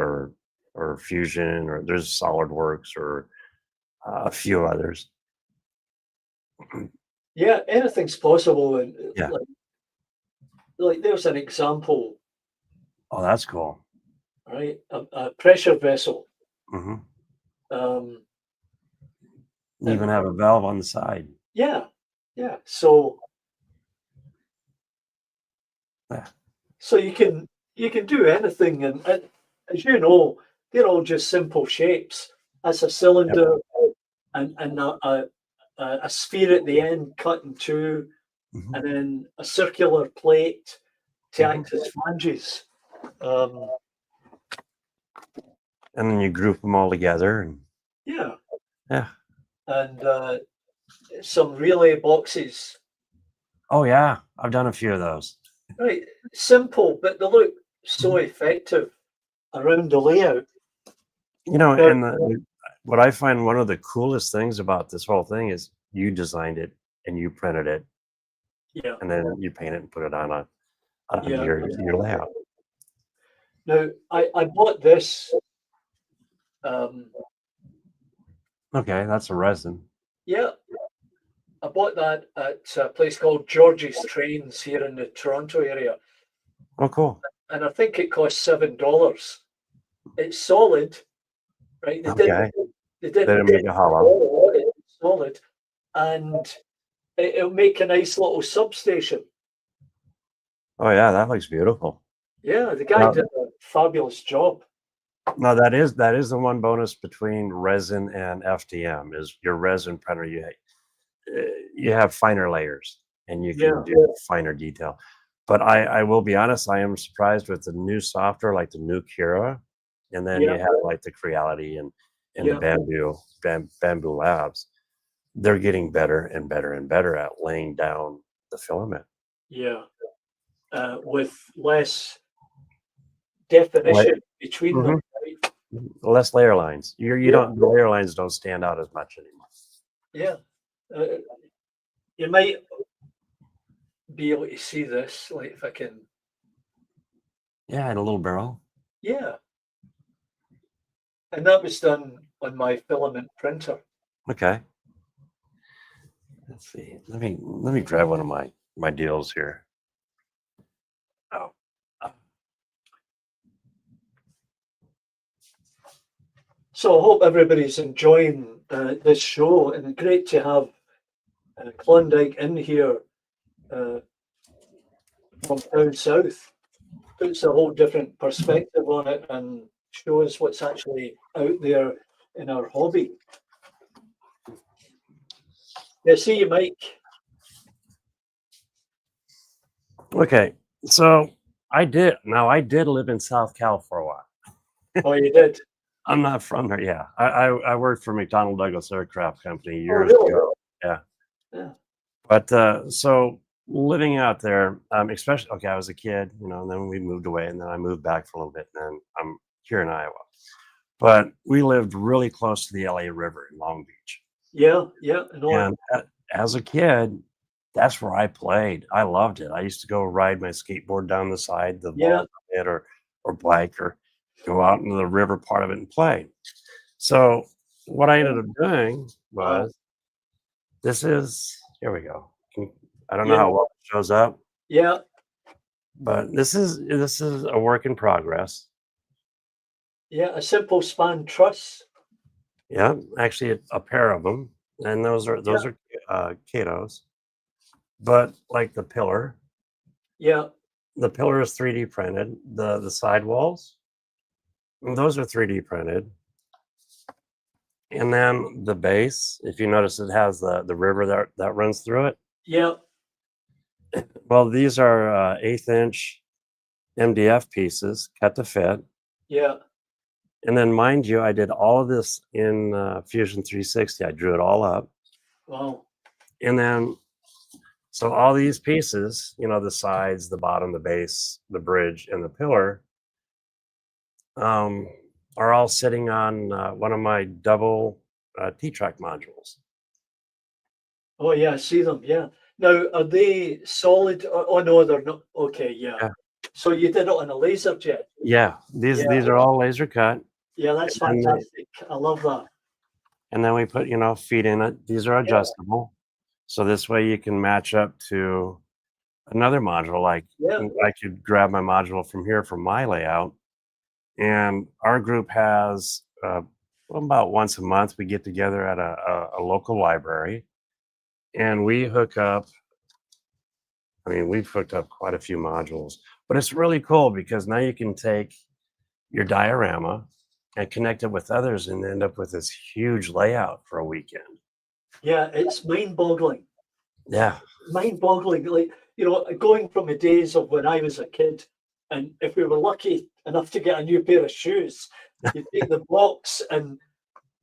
or Fusion, or there's SolidWorks or a few others. Yeah, anything's possible. And Yeah. like there's an example, Oh, that's cool. right? A pressure vessel. Hmm. Um, You even have a valve on the side. yeah, yeah. So Yeah. so you can do anything, and as you know, they're all just simple shapes. That's a cylinder, and a sphere at the end cut in two, Mhm. and then a circular plate to Mhm. act as flanges. Um, And then you group them all together, and yeah, yeah. and some relay boxes. Oh yeah, I've done a few of those. Right, simple, but they look so effective around the layout. You know, Now, and what I find one of the coolest things about this whole thing is you designed it and you printed it, yeah, and then you paint it and put it on yeah. your layout. Now, I bought this. Okay, that's a resin. Yeah, I bought that at a place called George's Trains here in the Toronto area, Oh, cool. and I think it cost $7. It's solid, right? Okay, They they didn't didn't make it hollow. it's solid, and it'll make a nice little substation. Oh yeah, that looks beautiful. Yeah, the guy Now, did a fabulous job. now that is the one bonus between resin and FDM is your resin printer. You have finer layers and you can Yeah, do finer detail. But I will be honest, I am surprised with the new software like the new Cura, and then you yeah, have like the Creality and the yeah, Bamboo Labs. They're getting better and better and better at laying down the filament. yeah. With less definition between them, Mhm. right? Less layer lines. You Yeah, don't the layer lines don't stand out as much anymore. yeah. Uh, you might be able to see this, like if I can. Yeah, and a little barrel. Yeah, and that was done on my filament printer. Okay. Let's see. Let me grab one of my deals here. Oh. So I hope everybody's enjoying this show, and great to have Klondike in here from down south. Puts a whole different perspective on it and shows what's actually out there in our hobby. Yeah, see you, Mike. Okay. So I did live in South Cal for a while. Oh, you did? I'm not from there. Yeah. I worked for McDonnell Douglas Aircraft Company Oh, years really? ago. Yeah. Yeah. But so living out there, especially okay, I was a kid, and then we moved away, and then I moved back for a little bit, and then I'm here in Iowa. But we lived really close to the LA River in Long Beach. Yeah, yeah. I know it. And as a kid, that's where I played. I loved it. I used to go ride my skateboard down the side, the Yeah, vault of it, or bike, or go out into the river part of it and play. So what I ended up doing was here we go. I don't know yeah, how well it shows up, yeah, but this is a work in progress. yeah. A simple span truss. Yeah, actually a pair of them, and those are Kato's. But like the pillar Yeah, is 3D printed. The sidewalls, those are 3D printed. And then the base, if you notice, it has the river that runs through it. yeah, Well, these are 1/8 inch MDF pieces cut to fit. yeah. And then, mind you, I did all of this in Fusion 360. I drew it all up. Wow. And then, so all these pieces, the sides, the bottom, the base, the bridge, and the pillar, are all sitting on one of my double T-track modules. Oh, yeah. I see them. Yeah. Now, are they solid? Oh, no, they're not. Okay, yeah. Yeah. So you did it on a laser jet. Yeah, these are all laser cut. Yeah, that's And then fantastic. I love that. And then we put, feet in it. These are adjustable. So this way you can match up to another module. Like Yeah. I could grab my module from here from my layout. And our group has about once a month we get together at a local library, and we hook up. I mean, we've hooked up quite a few modules, but it's really cool because now you can take your diorama and connect it with others and end up with this huge layout for a weekend. Yeah, it's mind-boggling. Yeah. Mind-boggling. Like, you know, going from the days of when I was a kid, and if we were lucky enough to get a new pair of shoes, you take the box and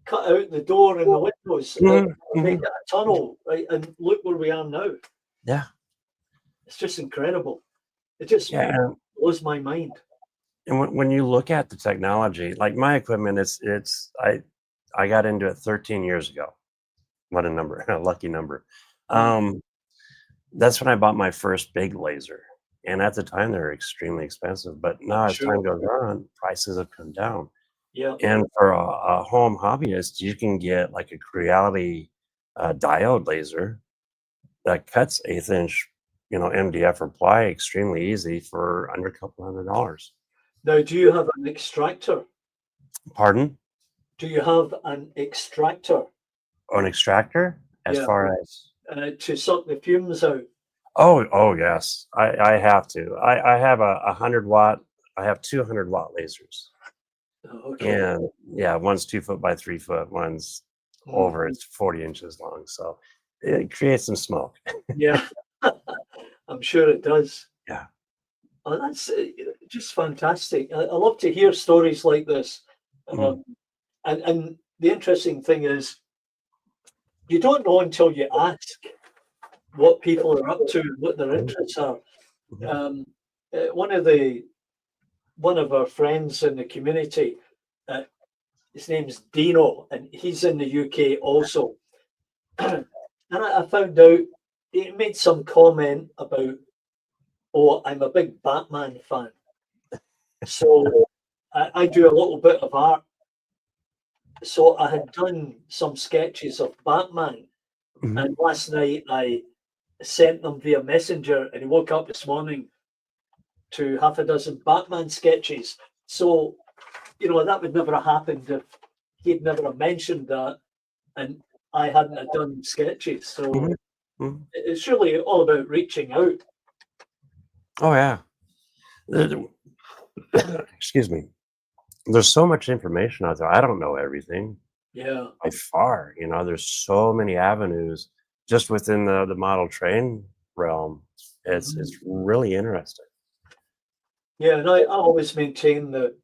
cut out the door and the windows and make it a tunnel, right? And look where we are now. Yeah. It's just incredible. It just blows my mind. And when you look at the technology, like my equipment, I got into it 13 years ago. What a number, a lucky number. That's when I bought my first big laser. And at the time, they were extremely expensive. But now, as time goes on, prices have come down. Yeah. And for a home hobbyist, you can get like a Creality diode laser that cuts 1/8 inch, MDF or ply extremely easy for under a couple $100. Now, do you have an extractor? Pardon? Do you have an extractor? An extractor? As far as to suck the fumes out? Oh yes, I have to. I have a 100-watt. I have 200-watt lasers. Okay. And yeah, one's 2 foot by 3 foot. One's over. It's 40 inches long. So it creates some smoke. Yeah, I'm sure it does. Yeah. Oh, that's just fantastic. I love to hear stories like this. And the interesting thing is, you don't know until you ask what people are up to, what their interests are. One of our friends in the community, his name's Dino, and he's in the UK also. And I found out he made some comment about, oh, I'm a big Batman fan. So I do a little bit of art. So I had done some sketches of Batman. And last night I sent them via Messenger, and he woke up this morning to half a dozen Batman sketches. So, that would never have happened if he'd never have mentioned that and I hadn't have done sketches. So it's really all about reaching out. Oh yeah. Excuse me. There's so much information out there. I don't know everything. Yeah. By far, there's so many avenues just within the model train realm. It's really interesting. Yeah, and I always maintain that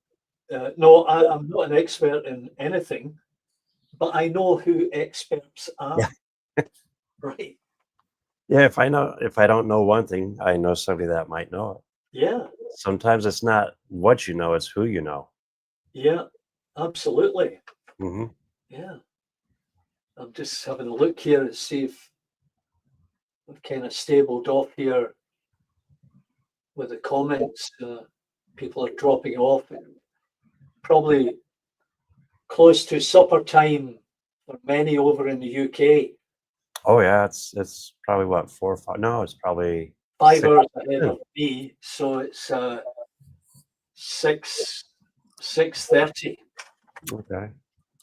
no, I'm not an expert in anything, but I know who experts are. Yeah. Right. Yeah, if I don't know one thing, I know somebody that might know it. Yeah. Sometimes it's not what you know, it's who you know. Yeah, absolutely. Mm-hmm. Yeah. I'm just having a look here and see if I've kind of stabled off here with the comments. People are dropping off. Probably close to supper time for many over in the UK. Oh yeah, it's probably what, 4 or 5? No, it's probably 5 hours ahead of me. So it's 6:30. Okay.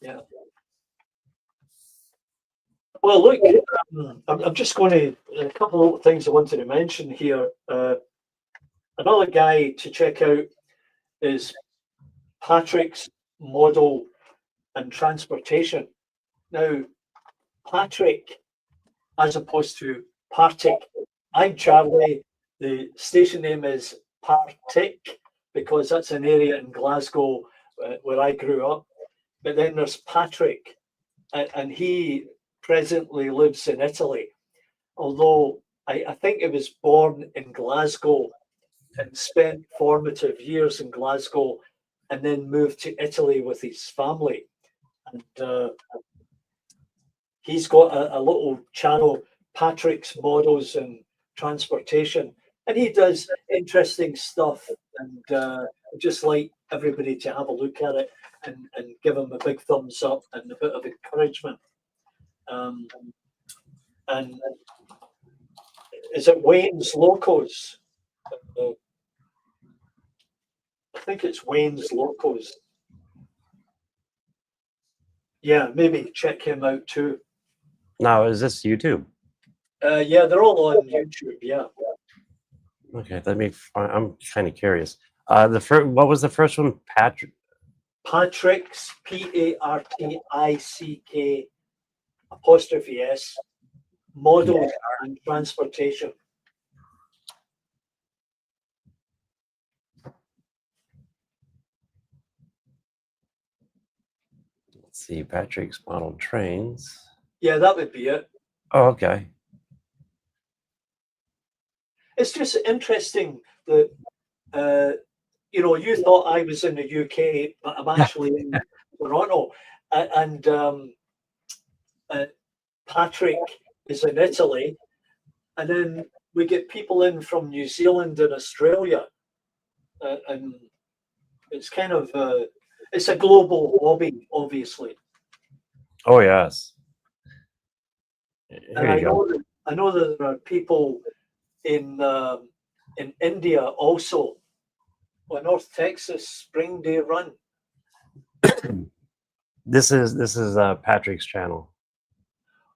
Yeah. Well, look, I'm just going to a couple of things I wanted to mention here. Another guy to check out is Patrick's Model and Transportation. Now, Patrick, as opposed to Partick, I'm Charlie. The station name is Partick because that's an area in Glasgow where I grew up. But then there's Patrick, and he presently lives in Italy, although I think he was born in Glasgow and spent formative years in Glasgow and then moved to Italy with his family. And he's got a little channel, Patrick's Models and Transportation, and he does interesting stuff. And just like everybody to have a look at it and give him a big thumbs up and a bit of encouragement. And is it Wayne's Locos? I think it's Wayne's Locos. Yeah, maybe check him out too. Now, is this YouTube? Yeah, they're all on YouTube. Yeah. Okay, I'm kind of curious. What was the first one? Patrick's, Partick apostrophe S, models and transportation. Let's see, Patrick's model trains. Yeah, that would be it. Oh, okay. It's just interesting that you thought I was in the UK, but I'm actually in Toronto, and Patrick is in Italy, and then we get people in from New Zealand and Australia, and it's kind of it's a global hobby, obviously. Oh yes. And I know that there are people in India also. Or North Texas Spring Day Run. This is Patrick's channel.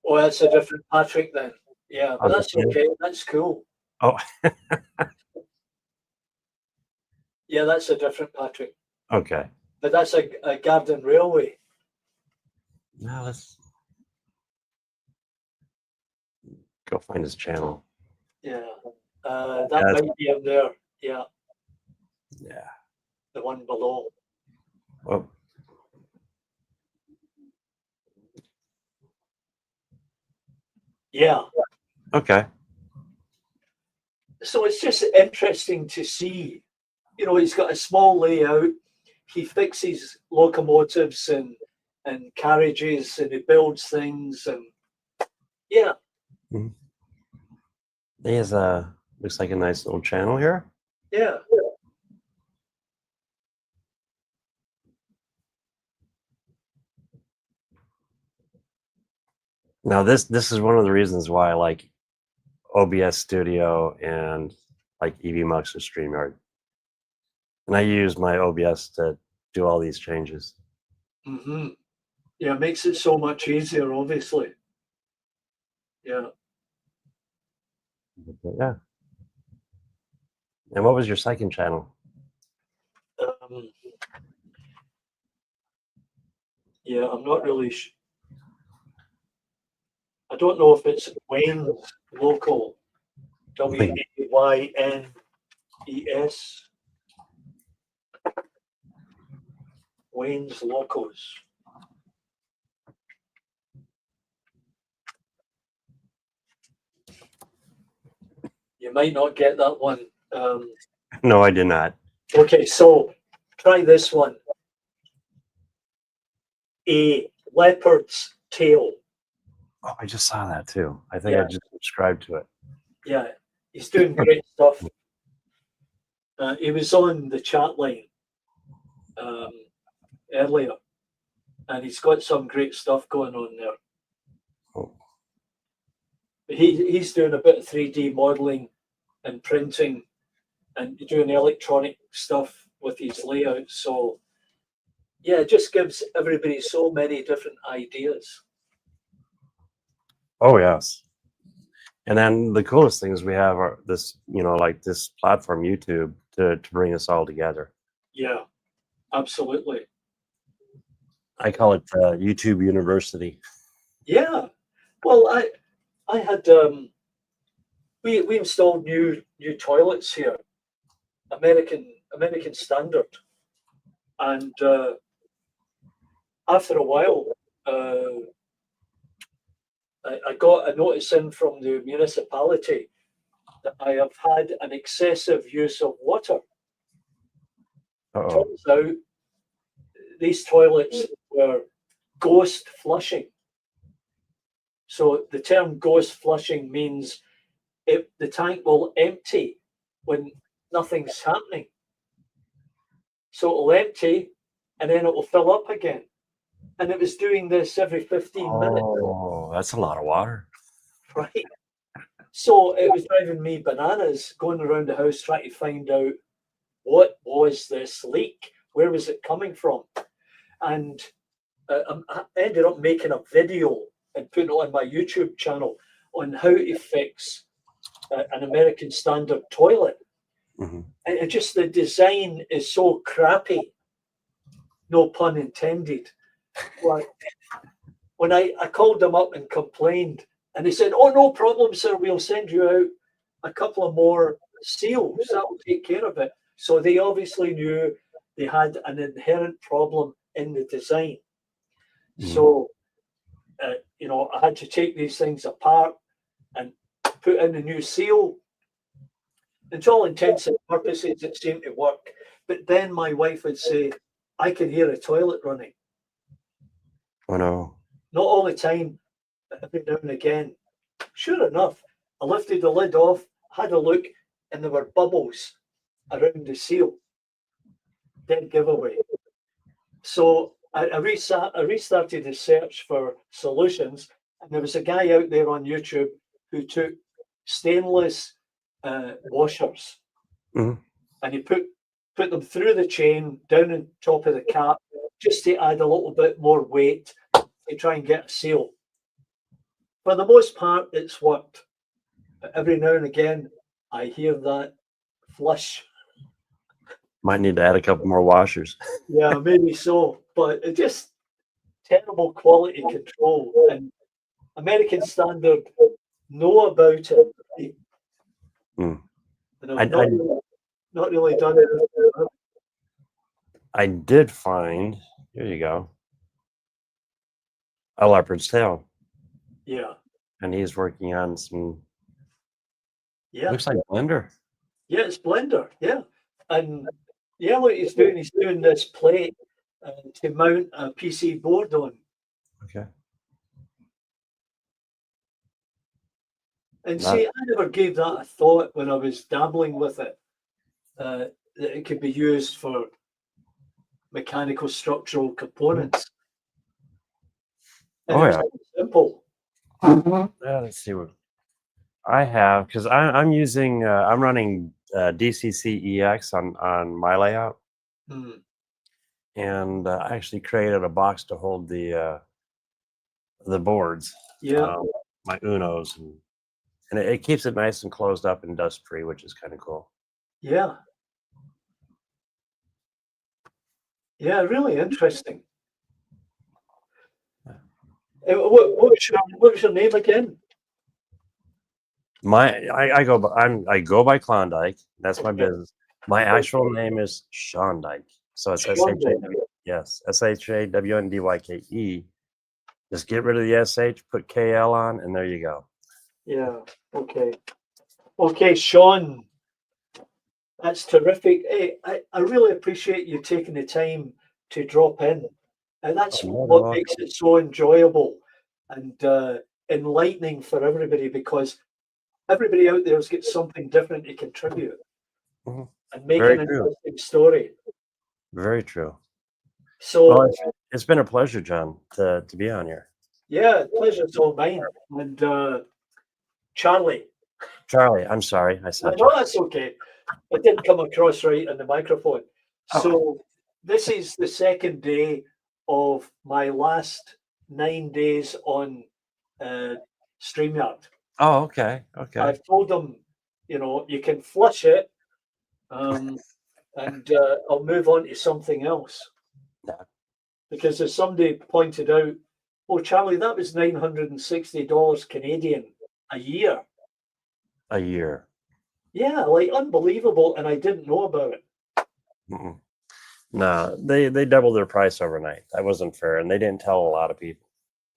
Oh, that's a different Patrick then. Yeah, but that's okay. That's cool. Oh. Yeah, that's a different Patrick. Okay. But that's a Garden Railway. Now let's go find his channel. Yeah, that might be up there. Yeah. Yeah. The one below. Oh. Yeah. Okay. So it's just interesting to see. He's got a small layout. He fixes locomotives and carriages, and he builds things, and yeah. Mm-hmm. He has looks like a nice little channel here. Yeah. Now this is one of the reasons why I like OBS Studio and like EVMux or StreamYard. And I use my OBS to do all these changes. Mm-hmm. Yeah, it makes it so much easier, obviously. Yeah. Yeah. And what was your second channel? Yeah, I'm not really I don't know if it's Wayne's Local, WAYNES. Wayne's Locos. You might not get that one. No, I did not. Okay, so try this one. A leopard's tail. Oh, I just saw that too. I think I just subscribed to it. Yeah, he's doing great stuff. He was on the chat line earlier, and he's got some great stuff going on there. Oh. He's doing a bit of 3D modeling and printing and doing electronic stuff with his layouts. So yeah, it just gives everybody so many different ideas. Oh yes. And then the coolest things we have are this, like this platform, YouTube, to bring us all together. Yeah, absolutely. I call it YouTube University. Yeah. Well, I had we installed new toilets here, American standard, and after a while, I got a notice in from the municipality that I have had an excessive use of water. Uh-oh. Turns out these toilets were ghost flushing. So the term ghost flushing means the tank will empty when nothing's happening. So it'll empty and then it will fill up again. And it was doing this every 15 minutes. Oh, that's a lot of water. right? So it was driving me bananas going around the house trying to find out what was this leak? Where was it coming from? And I ended up making a video and putting it on my YouTube channel on how to fix an American Standard toilet. Mm-hmm. And just the design is so crappy, no pun intended. Like, when I called them up and complained, and they said, "Oh, no problem, sir. We'll send you out a couple of more seals. That will take care of it." So they obviously knew they had an inherent problem in the design. Mm-hmm. So, you know, I had to take these things apart and put in a new seal. And to all intents and purposes, it seemed to work. But then my wife would say, "I can hear a toilet running." Oh, no. Not all the time, but every now and again. Sure enough, I lifted the lid off, had a look, and there were bubbles around the seal. Dead giveaway. So I restarted the search for solutions, and there was a guy out there on YouTube who took stainless washers, mm-hmm. and he put them through the chain down on top of the cap just to add a little bit more weight to try and get a seal. For the most part, it's worked. But every now and again, I hear that flush. Might need to add a couple more washers. Yeah, maybe so. But it's just terrible quality control. And American Standard know about it. Mm. And I've not really done it. I did find, here you go, a leopard's tail. Yeah. And he's working on some, yeah. Looks like blender. Yeah, it's blender. Yeah. And yeah, what he's doing this plate to mount a PC board on. Okay. And see, I never gave that a thought when I was dabbling with it, that it could be used for mechanical structural components. And yeah. Simple. Let's see what I have, because I'm using, I'm running DCC-EX on my layout. Mm. And I actually created a box to hold the boards. Yeah. My Unos. And it keeps it nice and closed up and dust free, which is kind of cool. Yeah. Yeah, really interesting. What was your name again? I go by Klondike. That's my business. My actual name is Shawndyke. So it's SHAWNDYKE. Just get rid of the SH, put KL on, and there you go. Yeah. Okay. Okay, Sean. That's terrific. Hey, I really appreciate you taking the time to drop in. And that's what makes it so enjoyable and enlightening for everybody, because everybody out there has got something different to contribute and make an interesting story. Very true. So it's been a pleasure, John, to be on here. Yeah, pleasure's all mine. And Charlie, I'm sorry. I said no, that's okay. It didn't come across right on the microphone. So this is the second day of my last 9 days on StreamYard. Oh, okay. Okay. I've told them, you know, you can flush it, and I'll move on to something else. Yeah. Because as somebody pointed out, oh, Charlie, that was $960 Canadian a year. A year. Yeah, like unbelievable, and I didn't know about it. Mm-mm. No, they doubled their price overnight. That wasn't fair, and they didn't tell a lot of people.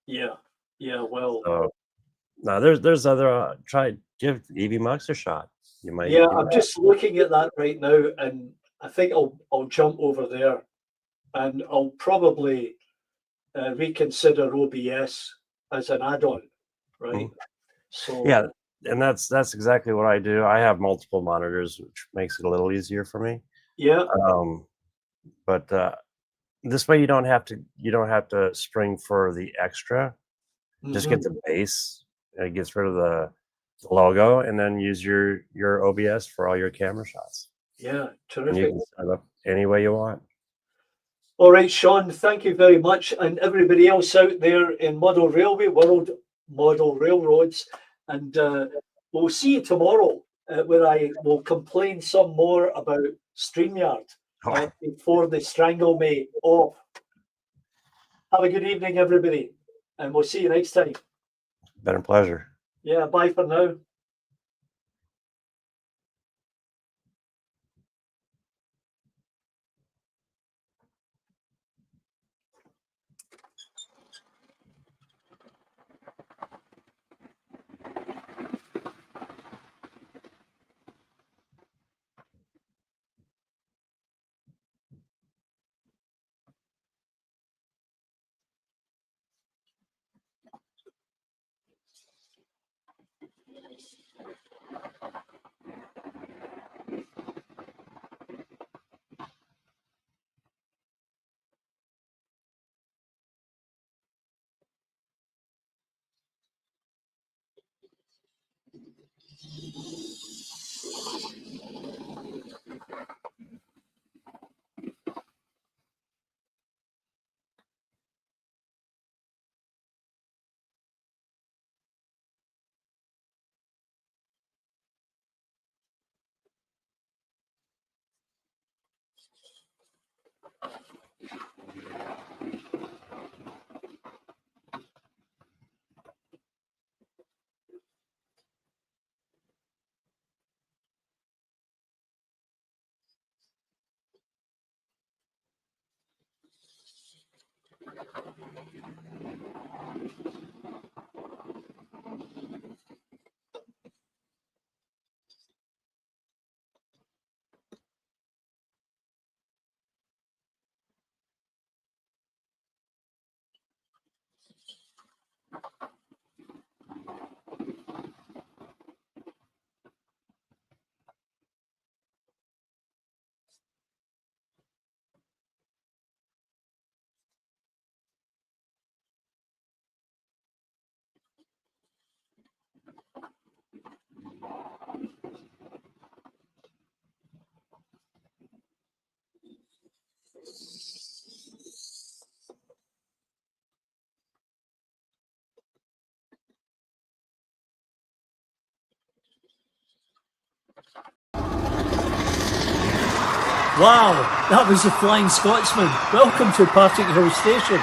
Yeah, yeah. Well, so, no, there's other. Give EV Mux a shot. You might. Yeah, I'm just looking at that right now, and I think I'll jump over there, and I'll probably reconsider OBS as an add-on, right? Mm-hmm. So yeah, and that's exactly what I do. I have multiple monitors, which makes it a little easier for me. Yeah. But this way you don't have to spring for the extra. Just get the base It gets rid of the logo, and then use your OBS for all your camera shots. Yeah, And terrific. you can set up any way you want. All right, Sean, thank you very much. And everybody else out there in Model Railway, World Model Railroads. And we'll see you tomorrow where I will complain some more about StreamYard before they strangle me off. Have a good evening, everybody. And we'll see you next time. Been a pleasure. Yeah, bye for now. Wow, that was the Flying Scotsman. Welcome to Partickhill Station.